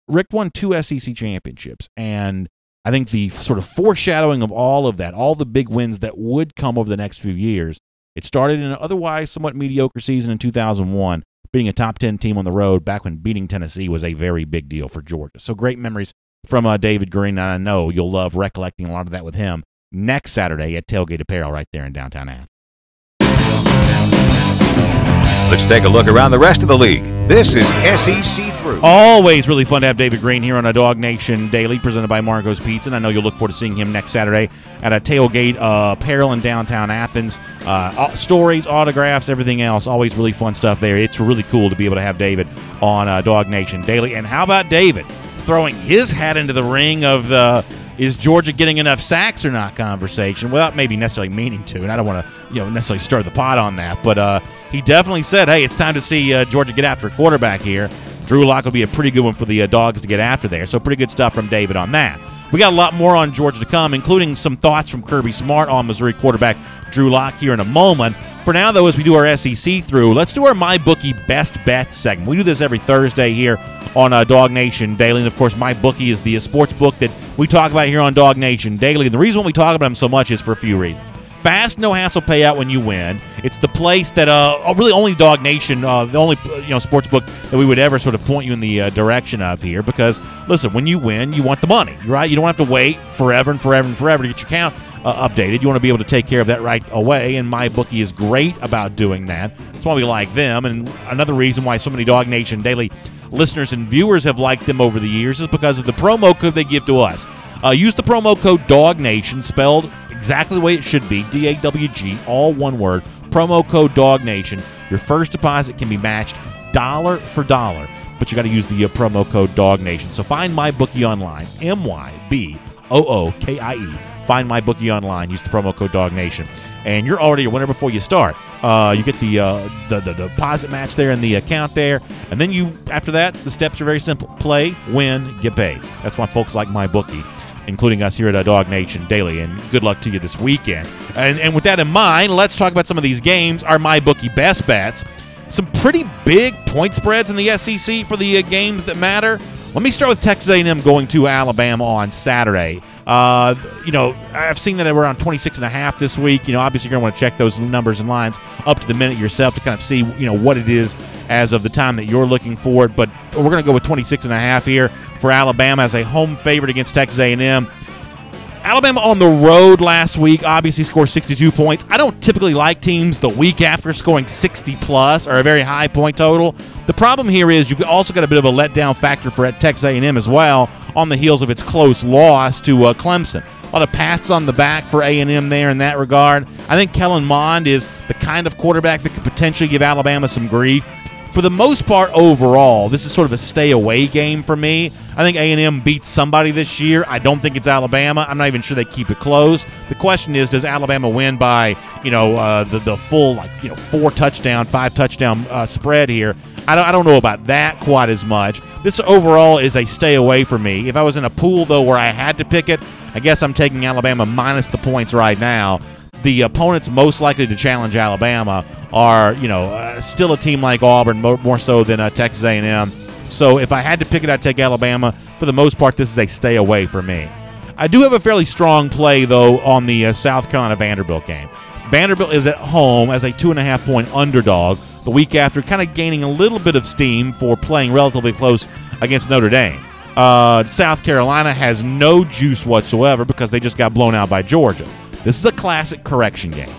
Richt won 2 SEC championships, and I think the sort of foreshadowing of all of that, all the big wins that would come over the next few years, it started in an otherwise somewhat mediocre season in 2001, beating a top 10 team on the road back when beating Tennessee was a very big deal for Georgia. So great memories from David Green, and I know you'll love recollecting a lot of that with him next Saturday at Tailgate Apparel right there in downtown Athens. Let's take a look around the rest of the league. This is SEC Through. Always really fun to have David Green here on a DawgNation Daily, presented by Marco's Pizza. And I know you'll look forward to seeing him next Saturday at a Tailgate Apparel in downtown Athens. Stories, autographs, everything else. Always really fun stuff there. It's really cool to be able to have David on DawgNation Daily. And how about David throwing his hat into the ring of the is Georgia getting enough sacks or not conversation, without maybe necessarily meaning to, and I don't want to necessarily stir the pot on that, but he definitely said, hey, it's time to see Georgia get after a quarterback here. Drew Lock will be a pretty good one for the Dogs to get after there, so pretty good stuff from David on that. We got a lot more on Georgia to come, including some thoughts from Kirby Smart on Missouri quarterback Drew Lock here in a moment. For now, though, as we do our SEC Through, let's do our MyBookie Best Bets segment. We do this every Thursday here on DawgNation Daily. And, of course, MyBookie is the sports book that we talk about here on DawgNation Daily. The reason we talk about them so much is for a few reasons. Fast, no-hassle payout when you win. It's the place that really only DawgNation, the only sports book that we would ever sort of point you in the direction of here. Because, listen, when you win, you want the money, right? You don't have to wait forever and forever and forever to get your account updated. You want to be able to take care of that right away, and MyBookie is great about doing that. That's why we like them. And another reason why so many DawgNation Daily listeners and viewers have liked them over the years is because of the promo code they give to us. Use the promo code DawgNation, spelled exactly the way it should be, D-A-W-G, all one word, promo code DawgNation. Your first deposit can be matched dollar for dollar, but you got to use the promo code DawgNation. So find MyBookie online, M-Y-B-O-O-K-I-E. Find MyBookie online, use the promo code DawgNation, and you're already a winner before you start. You get the deposit match there in the account there, and then after that, the steps are very simple. Play, win, get paid. That's why folks like MyBookie, including us here at DawgNation Daily, and good luck to you this weekend. And with that in mind, let's talk about some of these games, our MyBookie Best Bets. Some pretty big point spreads in the SEC for the games that matter. Let me start with Texas A&M going to Alabama on Saturday. I've seen that around 26.5 this week. Obviously you're going to want to check those numbers and lines up to the minute yourself to kind of see, what it is as of the time that you're looking for it. But we're going to go with 26.5 here for Alabama as a home favorite against Texas A&M. Alabama on the road last week obviously scored 62 points. I don't typically like teams the week after scoring 60-plus or a very high point total. The problem here is you've also got a bit of a letdown factor for Texas A&M as well on the heels of its close loss to Clemson. A lot of pats on the back for A&M there in that regard. I think Kellen Mond is the kind of quarterback that could potentially give Alabama some grief. For the most part, overall, this is sort of a stay-away game for me. I think A&M beats somebody this year. I don't think it's Alabama. I'm not even sure they keep it close. The question is, does Alabama win by, the full, 4-touchdown, 5-touchdown spread here? I don't know about that quite as much. This overall is a stay-away for me. If I was in a pool, though, where I had to pick it, I guess I'm taking Alabama minus the points right now. The opponents most likely to challenge Alabama are, still a team like Auburn, more so than Texas A&M. So if I had to pick it, I'd take Alabama. For the most part, this is a stay away for me. I do have a fairly strong play, though, on the South Carolina-Vanderbilt game. Vanderbilt is at home as a 2.5-point underdog the week after, kind of gaining a little bit of steam for playing relatively close against Notre Dame. South Carolina has no juice whatsoever because they just got blown out by Georgia. This is a classic correction game.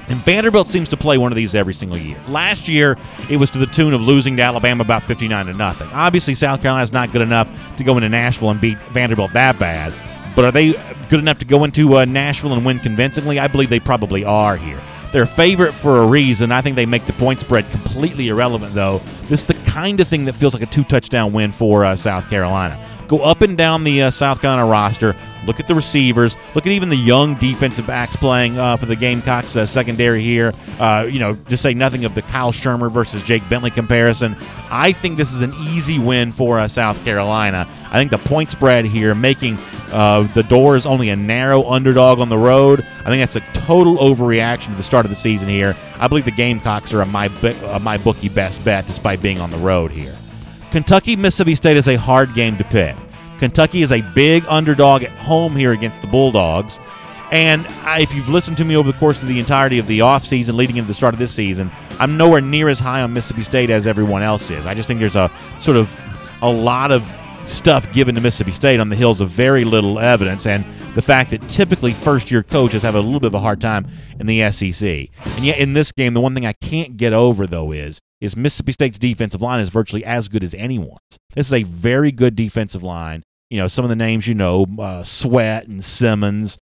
And Vanderbilt seems to play one of these every single year. Last year, it was to the tune of losing to Alabama about 59-0. Obviously, South Carolina is not good enough to go into Nashville and beat Vanderbilt that bad. But are they good enough to go into Nashville and win convincingly? I believe they probably are here. They're a favorite for a reason. I think they make the point spread completely irrelevant, though. This is the kind of thing that feels like a 2-touchdown win for South Carolina. Go up and down the South Carolina roster. Look at the receivers. Look at even the young defensive backs playing for the Gamecocks secondary here. Just say nothing of the Kyle Shermer versus Jake Bentley comparison. I think this is an easy win for South Carolina. I think the point spread here, making the Doors only a narrow underdog on the road, I think that's a total overreaction to the start of the season here. I believe the Gamecocks are my bookie best bet despite being on the road here. Kentucky-Mississippi State is a hard game to pick. Kentucky is a big underdog at home here against the Bulldogs. And if you've listened to me over the course of the entirety of the offseason leading into the start of this season, I'm nowhere near as high on Mississippi State as everyone else is. I just think there's a lot of stuff given to Mississippi State on the heels of very little evidence, and the fact that typically first-year coaches have a little bit of a hard time in the SEC. And yet in this game, the one thing I can't get over, though, is Mississippi State's defensive line is virtually as good as anyone's. This is a very good defensive line. Some of the names Sweat and Simmons.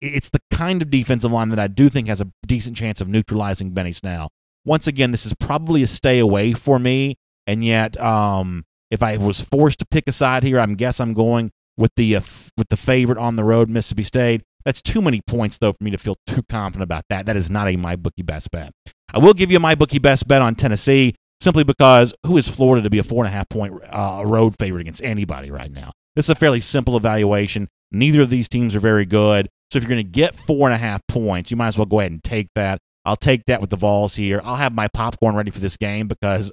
It's the kind of defensive line that I do think has a decent chance of neutralizing Benny Snell. Once again, this is probably a stay away for me, and yet if I was forced to pick a side here, I'm going with the favorite on the road, Mississippi State. That's too many points, though, for me to feel too confident about that. That is not a MyBookie best bet. I will give you a MyBookie best bet on Tennessee, simply because who is Florida to be a 4.5-point road favorite against anybody right now? This is a fairly simple evaluation. Neither of these teams are very good. So if you're going to get 4.5 points, you might as well go ahead and take that. I'll take that with the Vols here. I'll have my popcorn ready for this game because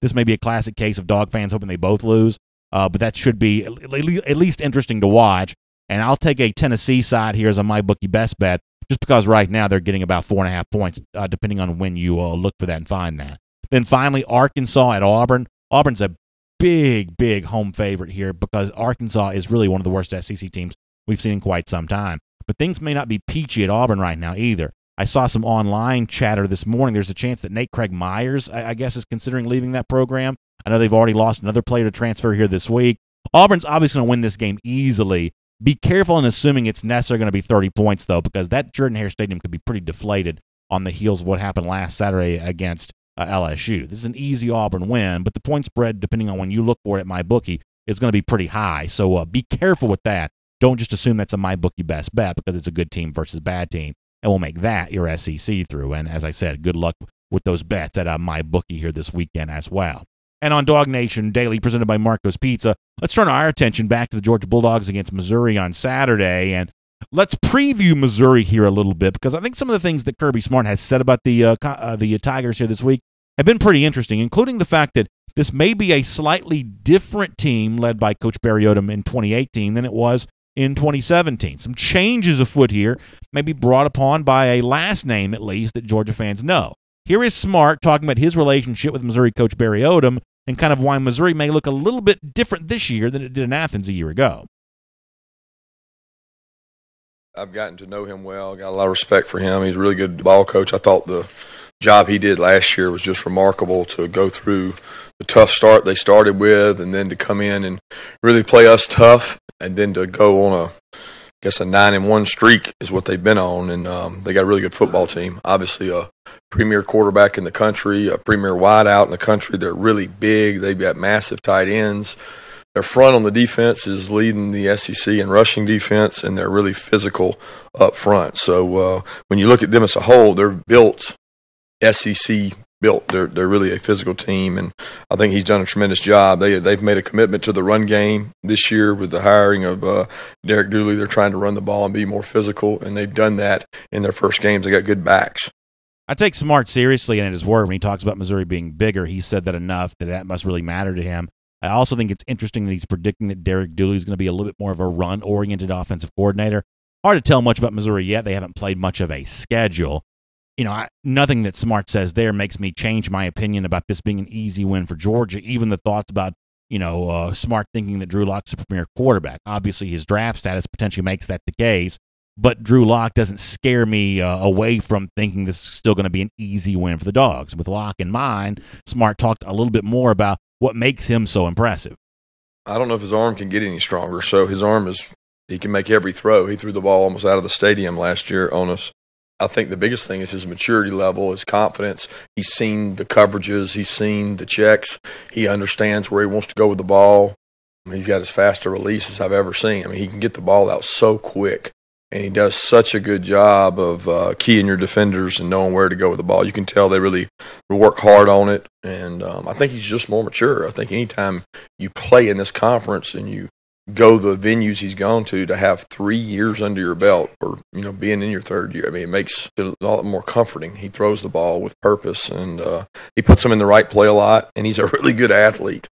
this may be a classic case of dog fans hoping they both lose. But that should be at least interesting to watch. And I'll take a Tennessee side here as a MyBookie best bet, just because right now they're getting about 4.5 points, depending on when you look for that and find that. Then finally, Arkansas at Auburn. Auburn's a big, big home favorite here because Arkansas is really one of the worst SEC teams we've seen in quite some time. But things may not be peachy at Auburn right now either. I saw some online chatter this morning. There's a chance that Nate Craig Myers, I guess, is considering leaving that program. I know they've already lost another player to transfer here this week. Auburn's obviously going to win this game easily. Be careful in assuming it's necessarily going to be 30 points, though, because that Jordan-Hare Stadium could be pretty deflated on the heels of what happened last Saturday against LSU. This is an easy Auburn win, but the point spread, depending on when you look for it at MyBookie, is going to be pretty high. So be careful with that. Don't just assume that's a MyBookie best bet because it's a good team versus bad team, and we'll make that your SEC through. And as I said, good luck with those bets at MyBookie here this weekend as well. And on DawgNation Daily, presented by Marco's Pizza, let's turn our attention back to the Georgia Bulldogs against Missouri on Saturday. And let's preview Missouri here a little bit because I think some of the things that Kirby Smart has said about the Tigers here this week have been pretty interesting, including the fact that this may be a slightly different team led by Coach Barry Odom in 2018 than it was in 2017. Some changes afoot here, maybe brought upon by a last name at least that Georgia fans know. Here is Smart talking about his relationship with Missouri coach Barry Odom and kind of why Missouri may look a little bit different this year than it did in Athens a year ago. I've gotten to know him well, got a lot of respect for him. He's a really good ball coach. I thought the job he did last year was just remarkable, to go through the tough start they started with and then to come in and really play us tough and then to go on a 9-1 streak is what they've been on. And they got a really good football team. Obviously a premier quarterback in the country, a premier wideout in the country. They're really big. They've got massive tight ends. Their front on the defense is leading the SEC in rushing defense, and they're really physical up front. So when you look at them as a whole, they're built SEC built. They're really a physical team, and I think he's done a tremendous job. They've made a commitment to the run game this year with the hiring of Derek Dooley. They're trying to run the ball and be more physical, and they've done that in their first games. They got good backs. I take Smart seriously and at his word when he talks about Missouri being bigger. He said that enough that must really matter to him. I also think it's interesting that he's predicting that Derek Dooley is going to be a little bit more of a run-oriented offensive coordinator. Hard to tell much about Missouri yet. They haven't played much of a schedule. Nothing that Smart says there makes me change my opinion about this being an easy win for Georgia. Even the thoughts about, Smart thinking that Drew Lock's a premier quarterback. Obviously, his draft status potentially makes that the case, but Drew Lock doesn't scare me away from thinking this is still going to be an easy win for the Dogs. With Lock in mind, Smart talked a little bit more about what makes him so impressive. I don't know if his arm can get any stronger. So his arm he can make every throw. He threw the ball almost out of the stadium last year on us. I think the biggest thing is his maturity level, his confidence. He's seen the coverages. He's seen the checks. He understands where he wants to go with the ball. He's got as fast a release as I've ever seen. He can get the ball out so quick, and he does such a good job of keying your defenders and knowing where to go with the ball. You can tell they really work hard on it, and I think he's just more mature. I think anytime you play in this conference and you go the venues he's gone to have 3 years under your belt, or being in your third year, it makes it a lot more comforting. He throws the ball with purpose, and he puts them in the right play a lot, and he's a really good athlete.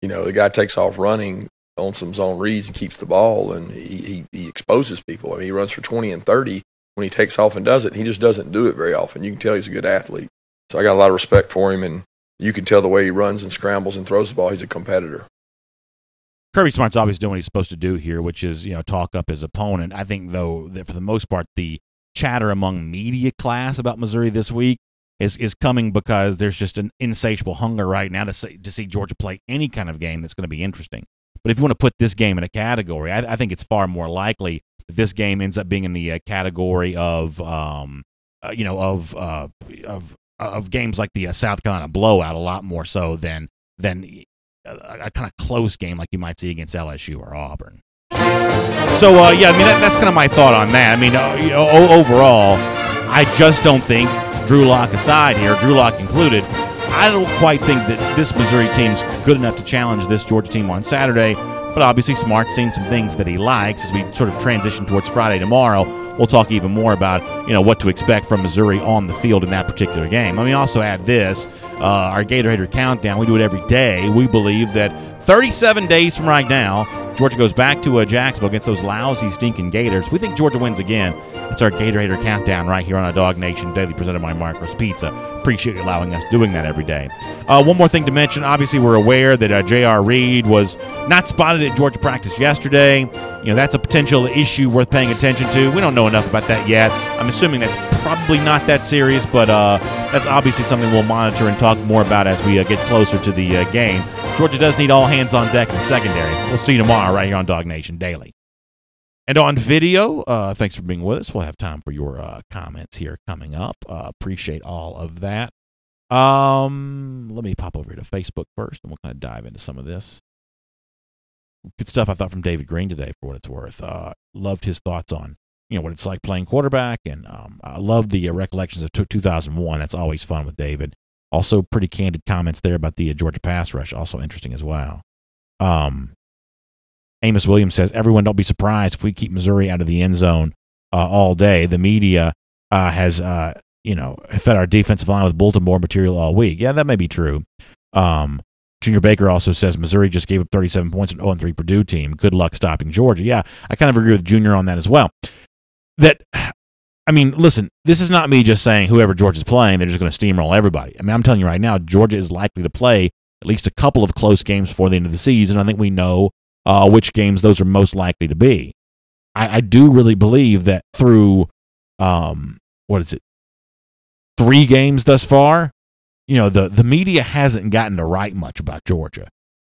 The guy takes off running on some zone reads and keeps the ball, and he exposes people. He runs for 20 and 30 when he takes off and does it. He just doesn't do it very often. You can tell he's a good athlete. So I got a lot of respect for him, and you can tell the way he runs and scrambles and throws the ball, he's a competitor. Kirby Smart's obviously doing what he's supposed to do here, which is, talk up his opponent. I think, though, that for the most part, the chatter among media class about Missouri this week is coming because there's just an insatiable hunger right now to see Georgia play any kind of game that's going to be interesting. But if you want to put this game in a category, I think it's far more likely that this game ends up being in the category of games like the South Carolina blowout, a lot more so than a kind of close game like you might see against LSU or Auburn. So, that's kind of my thought on that. Overall, I just don't think, Drew Lock aside here, Drew Lock included, I don't quite think that this Missouri team's good enough to challenge this Georgia team on Saturday, but obviously Smart's seen some things that he likes. As we sort of transition towards Friday tomorrow, we'll talk even more about, what to expect from Missouri on the field in that particular game. Let me also add this, our Gator Hater Countdown, we do it every day. We believe that 37 days from right now, Georgia goes back to Jacksonville against those lousy, stinking Gators. We think Georgia wins again. It's our Gator Hater Countdown right here on our DawgNation Daily, presented by Marco's Pizza. Appreciate you allowing us doing that every day. One more thing to mention. Obviously, we're aware that J.R. Reed was not spotted at Georgia practice yesterday. That's a potential issue worth paying attention to. We don't know enough about that yet. I'm assuming that's probably not that serious, but that's obviously something we'll monitor and talk more about as we get closer to the game. Georgia does need all hands on deck in the secondary. We'll see you tomorrow right here on DawgNation Daily. And on video, thanks for being with us. We'll have time for your comments here coming up. Appreciate all of that. Let me pop over here to Facebook first, and we'll kind of dive into some of this. Good stuff I thought from David Green today, for what it's worth. Loved his thoughts on what it's like playing quarterback, and I love the recollections of 2001. That's always fun with David. Also, pretty candid comments there about the Georgia pass rush. Also interesting as well. Amos Williams says, everyone don't be surprised if we keep Missouri out of the end zone all day. The media has, fed our defensive line with bulletin board material all week. Yeah, that may be true. Junior Baker also says Missouri just gave up 37 points to an 0-3 Purdue team. Good luck stopping Georgia. Yeah, I kind of agree with Junior on that as well. Listen, this is not me just saying whoever Georgia's playing, they're just going to steamroll everybody. I mean, I'm telling you right now, Georgia is likely to play at least a couple of close games before the end of the season. I think we know which games those are most likely to be. I do really believe that through, 3 games thus far, the media hasn't gotten to write much about Georgia.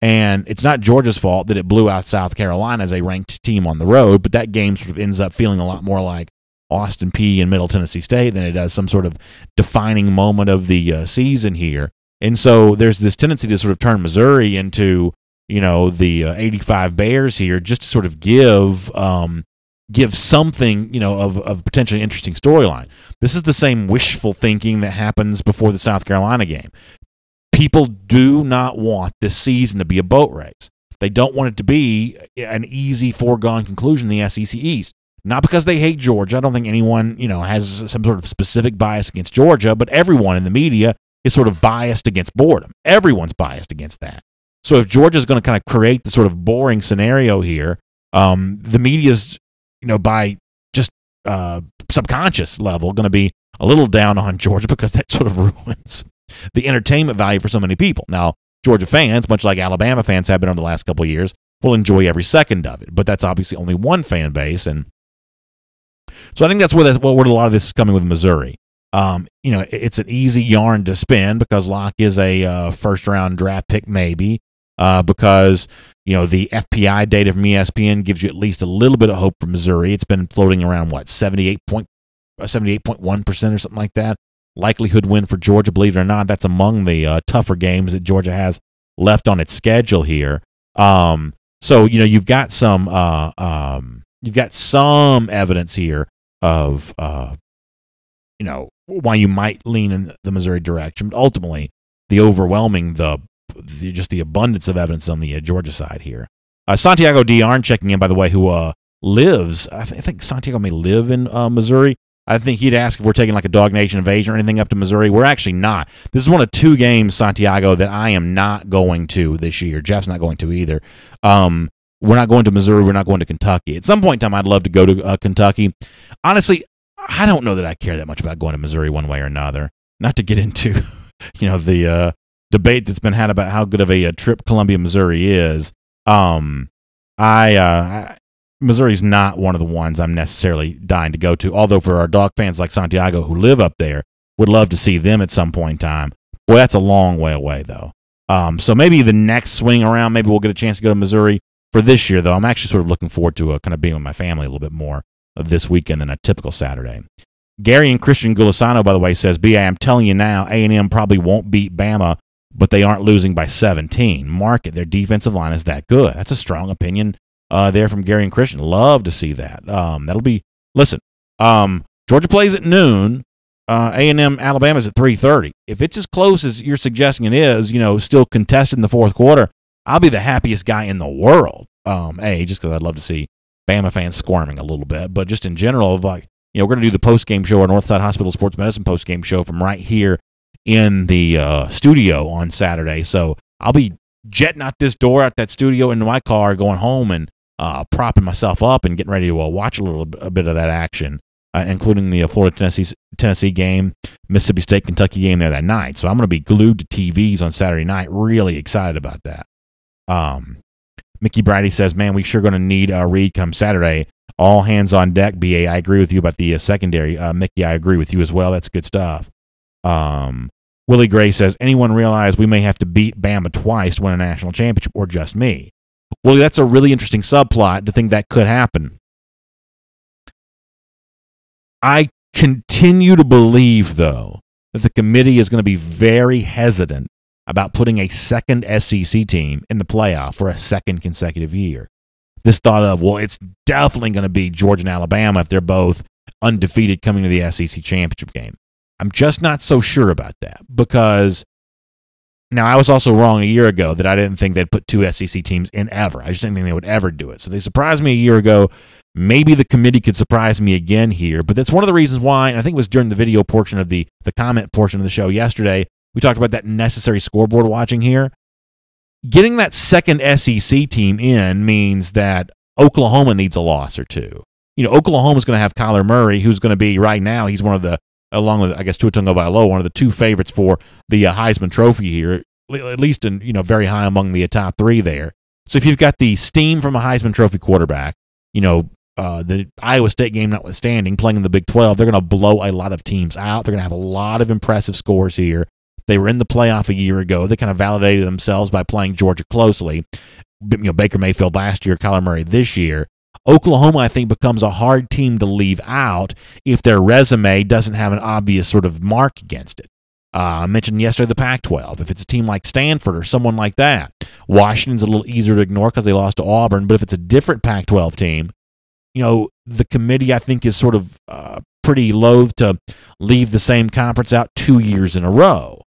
And it's not Georgia's fault that it blew out South Carolina as a ranked team on the road, but that game sort of ends up feeling a lot more like Austin Peay and Middle Tennessee State than it does some sort of defining moment of the season here. And so there's this tendency to sort of turn Missouri into, the 85 Bears here, just to sort of give something, of potentially interesting storyline. This is the same wishful thinking that happens before the South Carolina game. People do not want this season to be a boat race. They don't want it to be an easy foregone conclusion in the SEC East. Not because they hate Georgia. I don't think anyone, has some sort of specific bias against Georgia, but everyone in the media is sort of biased against boredom. Everyone's biased against that. So if Georgia's going to kind of create the sort of boring scenario here, the media's, by just subconscious level, going to be a little down on Georgia because that sort of ruins the entertainment value for so many people. Now, Georgia fans, much like Alabama fans have been over the last couple of years, will enjoy every second of it. But that's obviously only one fan base, and so I think that's where a lot of this is coming with Missouri. It's an easy yarn to spin because Locke is a first-round draft pick maybe, because the FPI data from ESPN gives you at least a little bit of hope for Missouri. It's been floating around 78.1% or something like that. Likelihood win for Georgia, believe it or not. That's among the tougher games that Georgia has left on its schedule here. So you've got some evidence here of why you might lean in the Missouri direction. But ultimately, the abundance of evidence on the Georgia side here. Santiago Diarn checking in, by the way, who lives. I think Santiago may live in Missouri. I think he'd ask if we're taking like a DawgNation invasion or anything up to Missouri. We're actually not. This is one of 2 games, Santiago, that I am not going to this year. Jeff's not going to either. We're not going to Missouri. We're not going to Kentucky. At some point in time, I'd love to go to Kentucky. Honestly, I don't know that I care that much about going to Missouri one way or another. Not to get into, the debate that's been had about how good of a trip Columbia, Missouri is. Missouri's not one of the ones I'm necessarily dying to go to. Although for our dog fans like Santiago who live up there, would love to see them at some point in time. Boy, that's a long way away though. So maybe the next swing around, maybe we'll get a chance to go to Missouri. For this year, though, I'm actually sort of looking forward to kind of being with my family a little bit more this weekend than a typical Saturday. Gary and Christian Gulisano, by the way, says, B.A., I'm telling you now, A&M probably won't beat Bama, but they aren't losing by 17. Mark it. Their defensive line is that good. That's a strong opinion there from Gary and Christian. Love to see that. That'll be – listen, Georgia plays at noon. A&M Alabama's at 3:30. If it's as close as you're suggesting it is, still contested in the fourth quarter, I'll be the happiest guy in the world. Just because I'd love to see Bama fans squirming a little bit, but just in general, we're going to do the post-game show, our Northside Hospital Sports Medicine post-game show from right here in the studio on Saturday. So I'll be jetting out this door, out that studio, into my car, going home and propping myself up and getting ready to watch a bit of that action, including the Florida-Tennessee game, Mississippi State-Kentucky game there that night. So I'm going to be glued to TVs on Saturday night. Really excited about that. Mickey Brady says, man, we sure going to need Reed come Saturday. All hands on deck, BA. I agree with you about the secondary. Mickey, I agree with you as well. That's good stuff. Willie Gray says, anyone realize we may have to beat Bama twice to win a national championship, or just me? Willie, that's a really interesting subplot to think that could happen. I continue to believe, though, that the committee is going to be very hesitant about putting a second SEC team in the playoff for a second consecutive year. This thought of, well, it's definitely going to be Georgia and Alabama if they're both undefeated coming to the SEC championship game. I'm just not so sure about that, because now I was also wrong a year ago that I didn't think they'd put 2 SEC teams in ever. I just didn't think they would ever do it. So they surprised me a year ago. Maybe the committee could surprise me again here, but that's one of the reasons why, and I think it was during the video portion of the comment portion of the show yesterday, we talked about that necessary scoreboard watching here. getting that second SEC team in means that Oklahoma needs a loss or two. Oklahoma's going to have Kyler Murray, who's going to be right now, he's one of the, along with, I guess, Tua Tagovailoa, one of the two favorites for the Heisman Trophy here, at least in, very high among the top three there. So if you've got the steam from a Heisman Trophy quarterback, the Iowa State game notwithstanding, playing in the Big 12, they're going to blow a lot of teams out. They're going to have a lot of impressive scores here. They were in the playoff a year ago. They kind of validated themselves by playing Georgia closely. Baker Mayfield last year, Kyler Murray this year. Oklahoma, I think, becomes a hard team to leave out if their resume doesn't have an obvious sort of mark against it. I mentioned yesterday the Pac-12. If it's a team like Stanford or someone like that, Washington's a little easier to ignore because they lost to Auburn. But if it's a different Pac-12 team, the committee, I think, is sort of pretty loath to leave the same conference out 2 years in a row.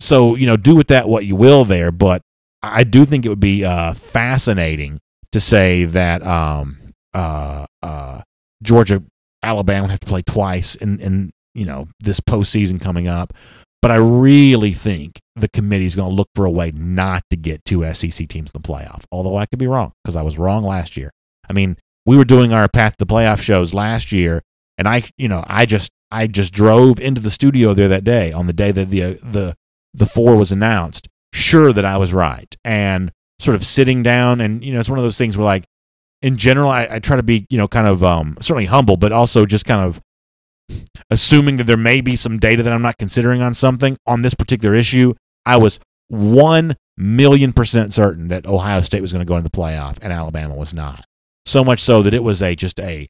So, do with that what you will there. But I do think it would be fascinating to say that Georgia, Alabama would have to play twice in this postseason coming up. But I really think the committee is going to look for a way not to get two SEC teams in the playoff. Although I could be wrong, because I was wrong last year. I mean, we were doing our Path to the Playoff shows last year, and I just drove into the studio there that day on the day that the four was announced, sure that I was right, and sort of sitting down, and it's one of those things where, like, in general, I try to be kind of certainly humble, but also just kind of assuming that there may be some data that I'm not considering on something. On this particular issue, I was 1,000,000% certain that Ohio State was going to go into the playoff and Alabama was not. So much so that it was just a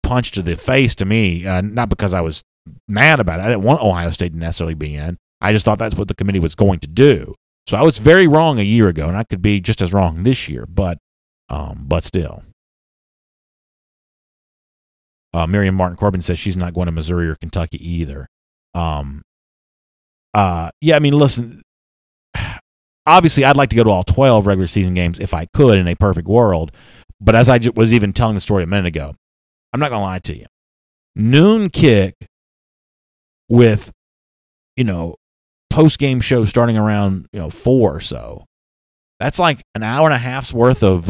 punch to the face to me, not because I was mad about it. I didn't want Ohio State to necessarily be in. I just thought that's what the committee was going to do. So I was very wrong a year ago, and I could be just as wrong this year, but still. Miriam Martin Corbin says she's not going to Missouri or Kentucky either. Listen, obviously I'd like to go to all 12 regular season games if I could in a perfect world, but as I was even telling the story a minute ago, I'm not going to lie to you. Noon kick with, post-game show starting around, 4 or so. That's like an hour and a half's worth of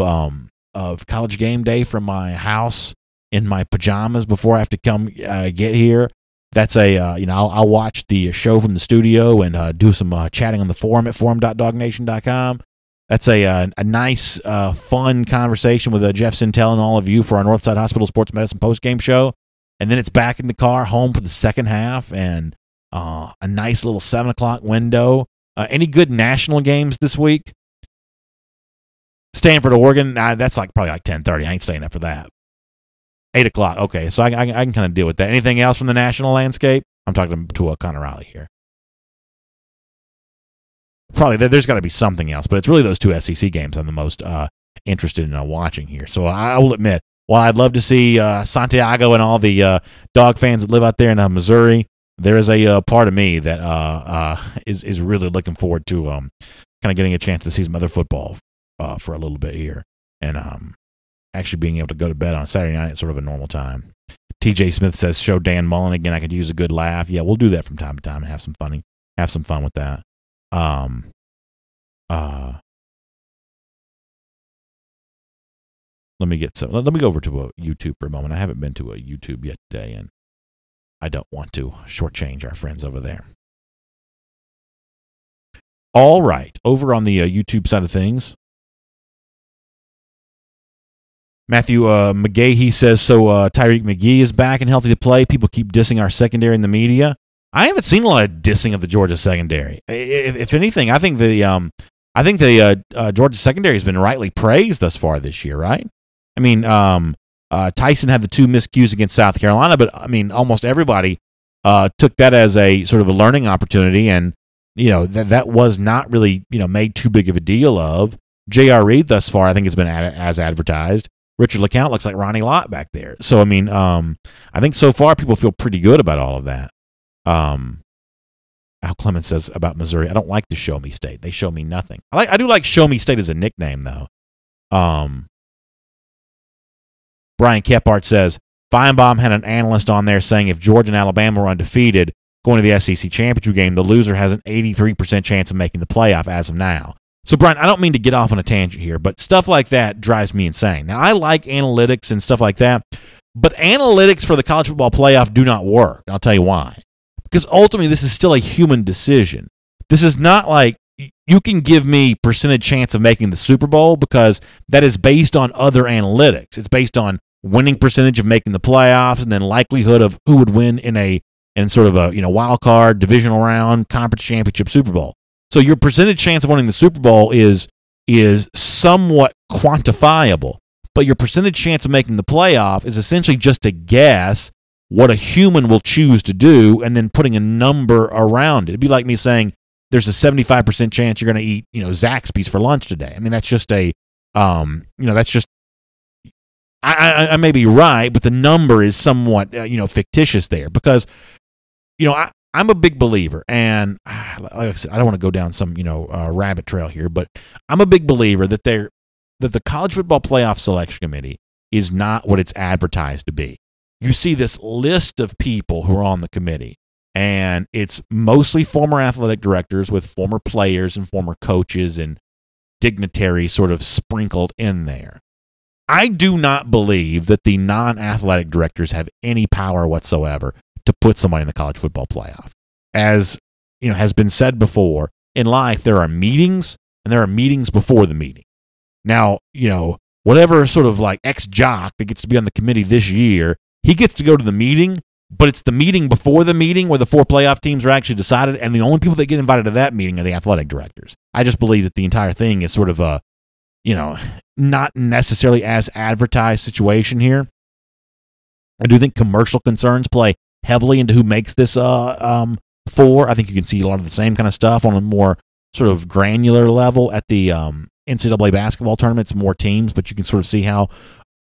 College Game Day from my house in my pajamas before I have to come get here. That's I'll watch the show from the studio and do some chatting on the forum at forum.dawgnation.com. That's a nice, fun conversation with Jeff Sintel and all of you for our Northside Hospital Sports Medicine post-game show. And then it's back in the car home for the second half and a nice little 7 o'clock window. Any good national games this week? Stanford, Oregon, that's probably 10:30. I ain't staying up for that. 8 o'clock. Okay, so I can kind of deal with that. Anything else from the national landscape? I'm talking to Connor Riley here. Probably there's got to be something else, but it's really those two SEC games I'm the most interested in watching here. So I will admit, while I'd love to see Santiago and all the dog fans that live out there in Missouri, there is a part of me that is really looking forward to kind of getting a chance to see some other football for a little bit here, and actually being able to go to bed on a Saturday night at sort of a normal time. TJ Smith says, show Dan Mullen again. I could use a good laugh. Yeah, we'll do that from time to time and have some fun with that. Let me go over to YouTube for a moment. I haven't been to a YouTube yet today, and I don't want to shortchange our friends over there. All right, over on the YouTube side of things, Matthew McGahee says, so Tyreek McGee is back and healthy to play. People keep dissing our secondary in the media. I haven't seen a lot of dissing of the Georgia secondary. If anything, I think the Georgia secondary has been rightly praised thus far this year, right? I mean, Tyson had the 2 miscues against South Carolina, but I mean, almost everybody took that as a sort of a learning opportunity, and that was not really made too big of a deal of. J.R. Reed thus far, I think, has been as advertised. Richard LeCount looks like Ronnie Lott back there. So I mean, I think so far people feel pretty good about all of that. Al Clemens says about Missouri, I don't like the Show Me State. They show me nothing. I do like Show Me State as a nickname, though. Brian Kephart says, Feinbaum had an analyst on there saying if Georgia and Alabama were undefeated going to the SEC championship game, the loser has an 83% chance of making the playoff as of now. So, Brian, I don't mean to get off on a tangent here, but stuff like that drives me insane. Now, I like analytics and stuff like that, but analytics for the college football playoff do not work. I'll tell you why. Because ultimately, this is still a human decision. This is not like you can give me percentage chance of making the Super Bowl because that is based on other analytics. It's based on winning percentage of making the playoffs and then likelihood of who would win in sort of a wild card, divisional round, conference championship, Super Bowl. So your percentage chance of winning the Super Bowl is somewhat quantifiable, but your percentage chance of making the playoff is essentially just a guess what a human will choose to do and then putting a number around it. It'd be like me saying there's a 75% chance you're going to eat, Zaxby's for lunch today. I mean, that's just I may be right, but the number is somewhat, fictitious there because, I'm a big believer, and like I said, I don't want to go down some, rabbit trail here, but I'm a big believer that the College Football Playoff Selection Committee is not what it's advertised to be. You see this list of people who are on the committee, and it's mostly former athletic directors with former players and former coaches and dignitaries sort of sprinkled in there. I do not believe that the non-athletic directors have any power whatsoever to put somebody in the college football playoff. As has been said before, in life there are meetings and there are meetings before the meeting. Now, whatever sort of like ex-jock that gets to be on the committee this year, he gets to go to the meeting, but it's the meeting before the meeting where the 4 playoff teams are actually decided, and the only people that get invited to that meeting are the athletic directors. I just believe that the entire thing is sort of a, not necessarily as advertised situation here. I do think commercial concerns play heavily into who makes this for. I think you can see a lot of the same kind of stuff on a more sort of granular level at the NCAA basketball tournaments, more teams, but you can sort of see how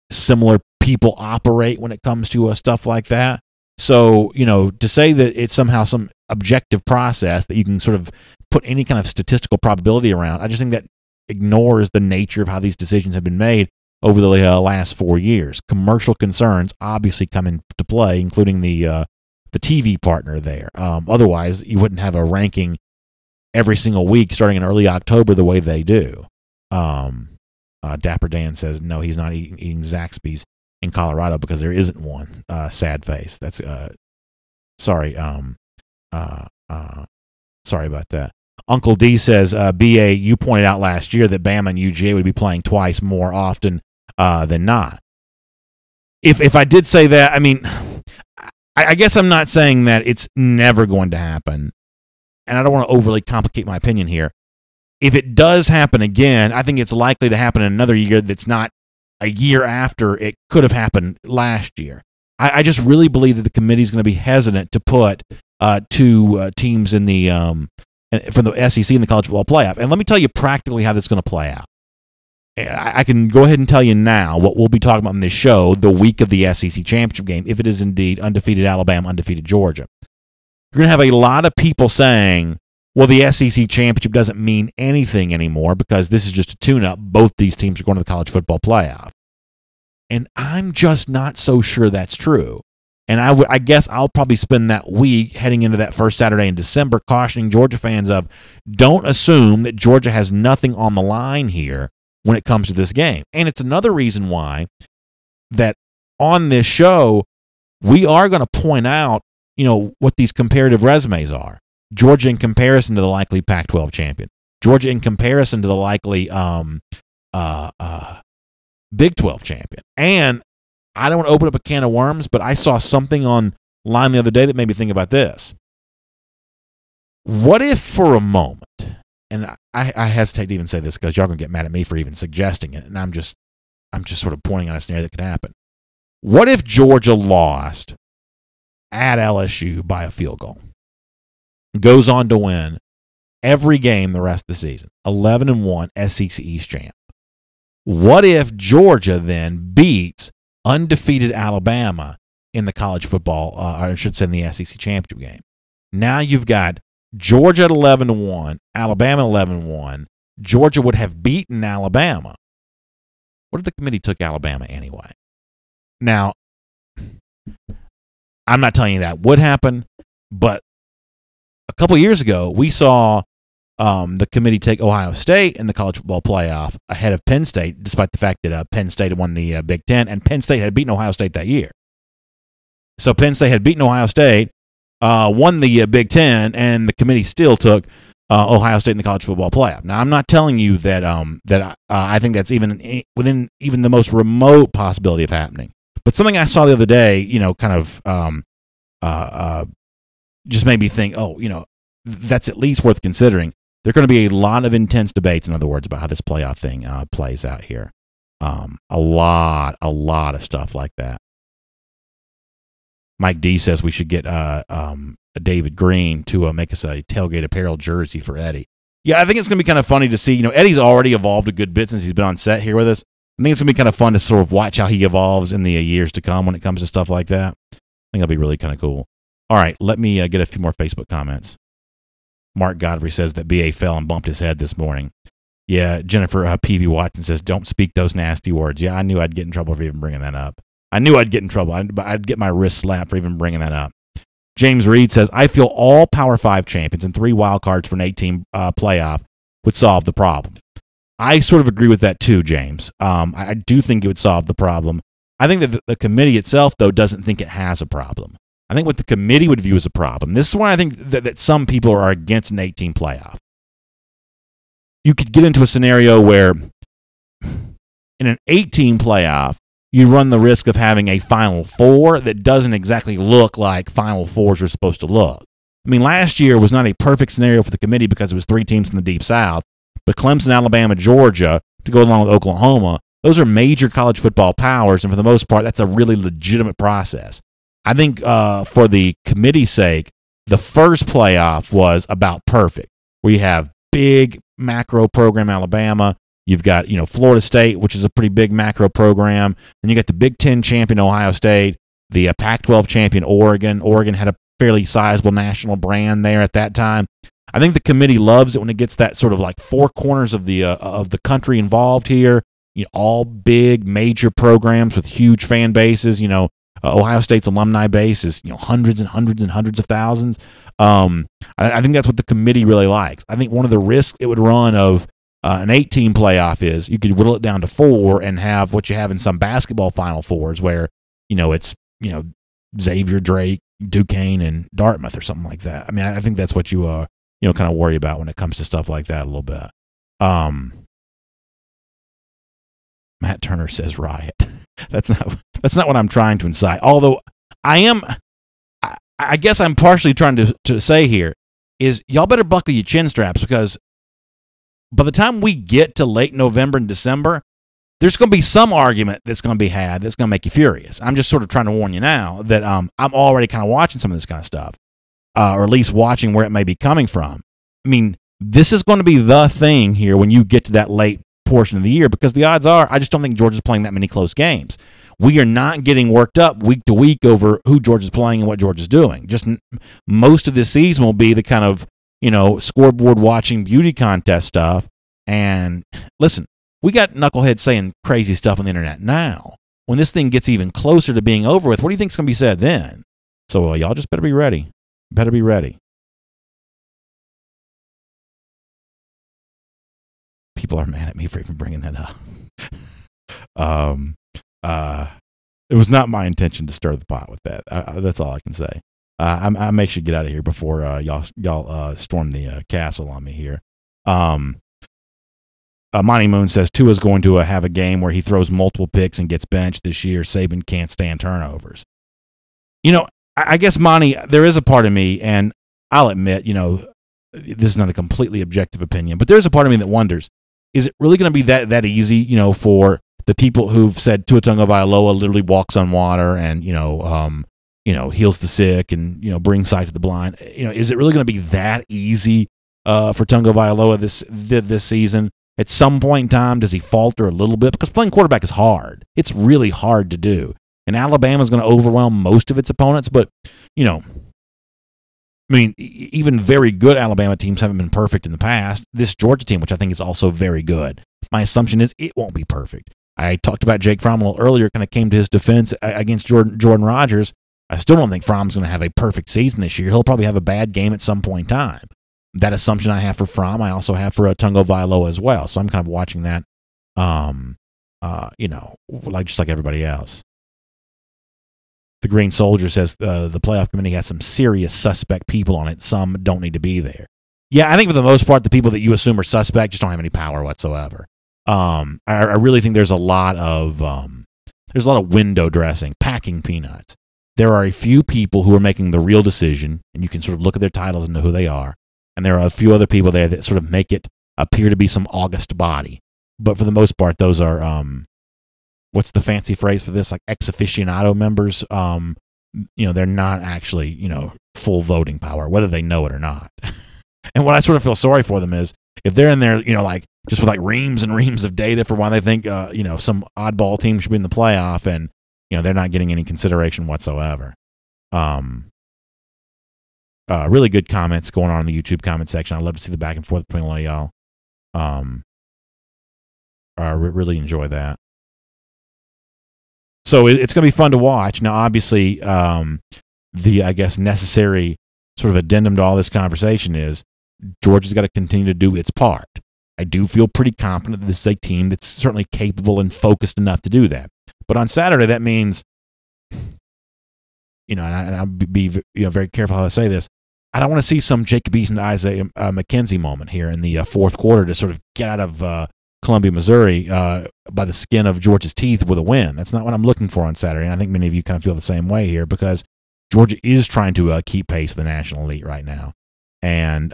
similar people operate when it comes to stuff like that. So, to say that it's somehow some objective process that you can sort of put any kind of statistical probability around, I just think that ignores the nature of how these decisions have been made over the last 4 years. Commercial concerns obviously come into play, including the TV partner there. Otherwise, you wouldn't have a ranking every single week starting in early October the way they do. Dapper Dan says, no, he's not eating Zaxby's in Colorado because there isn't one. Sad face. That's sorry. Sorry about that. Uncle D says, BA, you pointed out last year that Bama and UGA would be playing twice more often than not. If I did say that, I mean, I guess I'm not saying that it's never going to happen, and I don't want to overly complicate my opinion here. If it does happen again, I think it's likely to happen in another year that's not a year after it could have happened last year. I just really believe that the committee is going to be hesitant to put 2 teams in the from the SEC in the college football playoff. And let me tell you practically how this is going to play out. I can go ahead and tell you now what we'll be talking about in this show the week of the SEC championship game, if it is indeed undefeated Alabama, undefeated Georgia. You're going to have a lot of people saying, well, the SEC championship doesn't mean anything anymore because this is just a tune-up. Both these teams are going to the college football playoff. And I'm just not so sure that's true. And I guess I'll probably spend that week heading into that first Saturday in December cautioning Georgia fans of don't assume that Georgia has nothing on the line here when it comes to this game. And it's another reason why that on this show, we are going to point out, what these comparative resumes are. Georgia in comparison to the likely Pac-12 champion. Georgia in comparison to the likely Big 12 champion. And I don't want to open up a can of worms, but I saw something online the other day that made me think about this. What if for a moment, and I hesitate to even say this because y'all are going to get mad at me for even suggesting it, and I'm just sort of pointing out a scenario that could happen. What if Georgia lost at LSU by a field goal? Goes on to win every game the rest of the season. 11-1 SEC East champ. What if Georgia then beats undefeated Alabama in the college football, or I should say in the SEC championship game? Now you've got Georgia at 11-1, Alabama 11-1. Georgia would have beaten Alabama. What if the committee took Alabama anyway? Now, I'm not telling you that would happen, but a couple years ago, we saw the committee take Ohio State in the college football playoff ahead of Penn State, despite the fact that Penn State had won the Big Ten, and Penn State had beaten Ohio State that year. So Penn State had beaten Ohio State, won the Big Ten, and the committee still took Ohio State in the college football playoff. Now, I'm not telling you that I think that's even within even the most remote possibility of happening. But something I saw the other day, kind of just made me think, that's at least worth considering. There are going to be a lot of intense debates, in other words, about how this playoff thing plays out here. A lot of stuff like that. Mike D says we should get David Green to make us a tailgate apparel jersey for Eddie. Yeah, I think it's going to be kind of funny to see. Eddie's already evolved a good bit since he's been on set here with us. I think it's going to be kind of fun to sort of watch how he evolves in the years to come when it comes to stuff like that. I think it'll be really kind of cool. All right, let me get a few more Facebook comments. Mark Godfrey says that B.A. fell and bumped his head this morning. Yeah, Jennifer P.V. Watson says, don't speak those nasty words. Yeah, I knew I'd get in trouble for even bringing that up. I knew I'd get in trouble. I'd get my wrist slapped for even bringing that up. James Reed says, I feel all Power 5 champions and 3 wild cards for an 8-team playoff would solve the problem. I sort of agree with that too, James. I do think it would solve the problem. I think that the committee itself, though, doesn't think it has a problem. I think what the committee would view as a problem, this is why I think that some people are against an 8-team playoff. You could get into a scenario where in an 8-team playoff, you run the risk of having a Final Four that doesn't exactly look like Final Fours are supposed to look. I mean, last year was not a perfect scenario for the committee because it was 3 teams from the Deep South, but Clemson, Alabama, Georgia, to go along with Oklahoma, those are major college football powers, and for the most part, that's a really legitimate process. I think for the committee's sake, the first playoff was about perfect, where you have big macro program Alabama, you've got Florida State, which is a pretty big macro program, then you got the Big Ten champion Ohio State, the Pac-12 champion Oregon. Oregon had a fairly sizable national brand there at that time. I think the committee loves it when it gets that sort of like 4 corners of the country involved here. All big major programs with huge fan bases. Ohio State's alumni base is hundreds and hundreds and hundreds of thousands. I think that's what the committee really likes. I think one of the risks it would run of an 8-team playoff is you could whittle it down to 4 and have what you have in some basketball Final Fours where it's Xavier, Drake, Duquesne, and Dartmouth or something like that. I mean, I think that's what you kind of worry about when it comes to stuff like that a little bit. Matt Turner says riot. That's not what I'm trying to incite. Although I guess I'm partially trying to say here is y'all better buckle your chin straps, because by the time we get to late November and December, there's going to be some argument that's going to be had that's going to make you furious. I'm just sort of trying to warn you now that I'm already kind of watching some of this kind of stuff, or at least watching where it may be coming from. I mean, this is going to be the thing here when you get to that late portion of the year, because the odds are I just don't think Georgia's playing that many close games. We are not getting worked up week to week over who Georgia's playing and what Georgia's doing. Just most of this season will be the kind of, scoreboard watching beauty contest stuff. And listen, we got knuckleheads saying crazy stuff on the internet now. When this thing gets even closer to being over with, what do you think's going to be said then? So y'all just better be ready. Better be ready. People are mad at me for even bringing that up. It was not my intention to stir the pot with that. That's all I can say. I may should get out of here before y'all storm the castle on me here. Monty Moon says Tua's going to have a game where he throws multiple picks and gets benched this year. Saban can't stand turnovers. I guess, Monty, there is a part of me, and I'll admit, this is not a completely objective opinion, but there's a part of me that wonders, is it really going to be that easy, for the people who've said Tua Tagovailoa literally walks on water and, heals the sick and, brings sight to the blind? Is it really going to be that easy for Tagovailoa this season? At some point in time, does he falter a little bit? Because playing quarterback is hard. It's really hard to do. And Alabama's going to overwhelm most of its opponents, but, even very good Alabama teams haven't been perfect in the past. This Georgia team, which I think is also very good, my assumption is it won't be perfect. I talked about Jake Fromm a little earlier, kind of came to his defense against Jordan Rodgers. I still don't think Fromm's going to have a perfect season this year. He'll probably have a bad game at some point in time. That assumption I have for Fromm, I also have for Tungo Vailoa as well. So I'm kind of watching that, just like everybody else. The Green Soldier says the playoff committee has some serious suspect people on it. Some don't need to be there. Yeah, I think for the most part, the people that you assume are suspect just don't have any power whatsoever. I really think there's a lot of window dressing, packing peanuts. There are a few people who are making the real decision, and you can sort of look at their titles and know who they are. And there are a few other people there that sort of make it appear to be some august body. But for the most part, those are what's the fancy phrase for this? Like ex aficionado members. They're not actually, full voting power, whether they know it or not. And what I sort of feel sorry for them is if they're in there, just with like reams and reams of data for why they think, some oddball team should be in the playoff, and they're not getting any consideration whatsoever. Really good comments going on in the YouTube comment section. I love to see the back and forth between all y'all. I really enjoy that. So it's going to be fun to watch. Now, obviously, necessary sort of addendum to all this conversation is Georgia's got to continue to do its part. I do feel pretty confident that this is a team that's certainly capable and focused enough to do that. But on Saturday, that means, and I'll be very careful how I say this, I don't want to see some Jacob Eason, Isaiah McKenzie moment here in the fourth quarter to sort of get out of Columbia, Missouri by the skin of Georgia's teeth with a win. That's not what I'm looking for on Saturday, and I think many of you kind of feel the same way here because Georgia is trying to keep pace with the national elite right now. And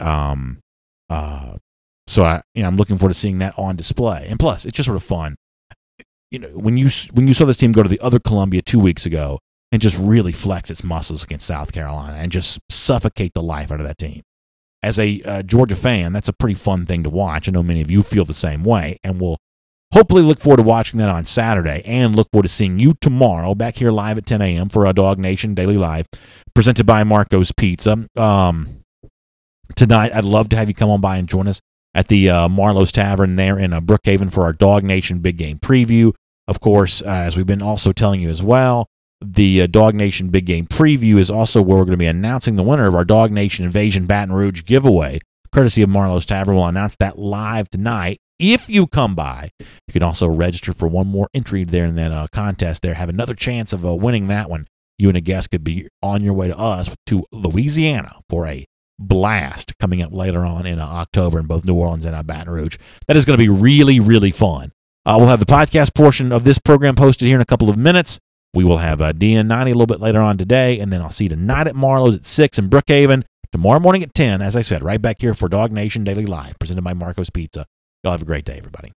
so I'm looking forward to seeing that on display. And plus, it's just sort of fun. When you saw this team go to the other Columbia 2 weeks ago and just really flex its muscles against South Carolina and just suffocate the life out of that team. As a Georgia fan, that's a pretty fun thing to watch. I know many of you feel the same way, and we'll hopefully look forward to watching that on Saturday and look forward to seeing you tomorrow back here live at 10 a.m. for a DawgNation Daily Live presented by Marco's Pizza. Tonight, I'd love to have you come on by and join us at the Marlowe's Tavern there in Brookhaven for our DawgNation Big Game Preview. Of course, as we've been also telling you as well, the DawgNation Big Game Preview is also where we're going to be announcing the winner of our DawgNation Invasion Baton Rouge giveaway, courtesy of Marlowe's Tavern. We'll announce that live tonight. If you come by, you can also register for one more entry there in that contest there. Have another chance of winning that one. You and a guest could be on your way to us to Louisiana for a blast coming up later on in October in both New Orleans and Baton Rouge. That is going to be really, really fun. We'll have the podcast portion of this program posted here in a couple of minutes. We will have DN90 a little bit later on today, and then I'll see you tonight at Marlowe's at 6 in Brookhaven, tomorrow morning at 10, as I said, right back here for DawgNation Daily Live, presented by Marco's Pizza. Y'all have a great day, everybody.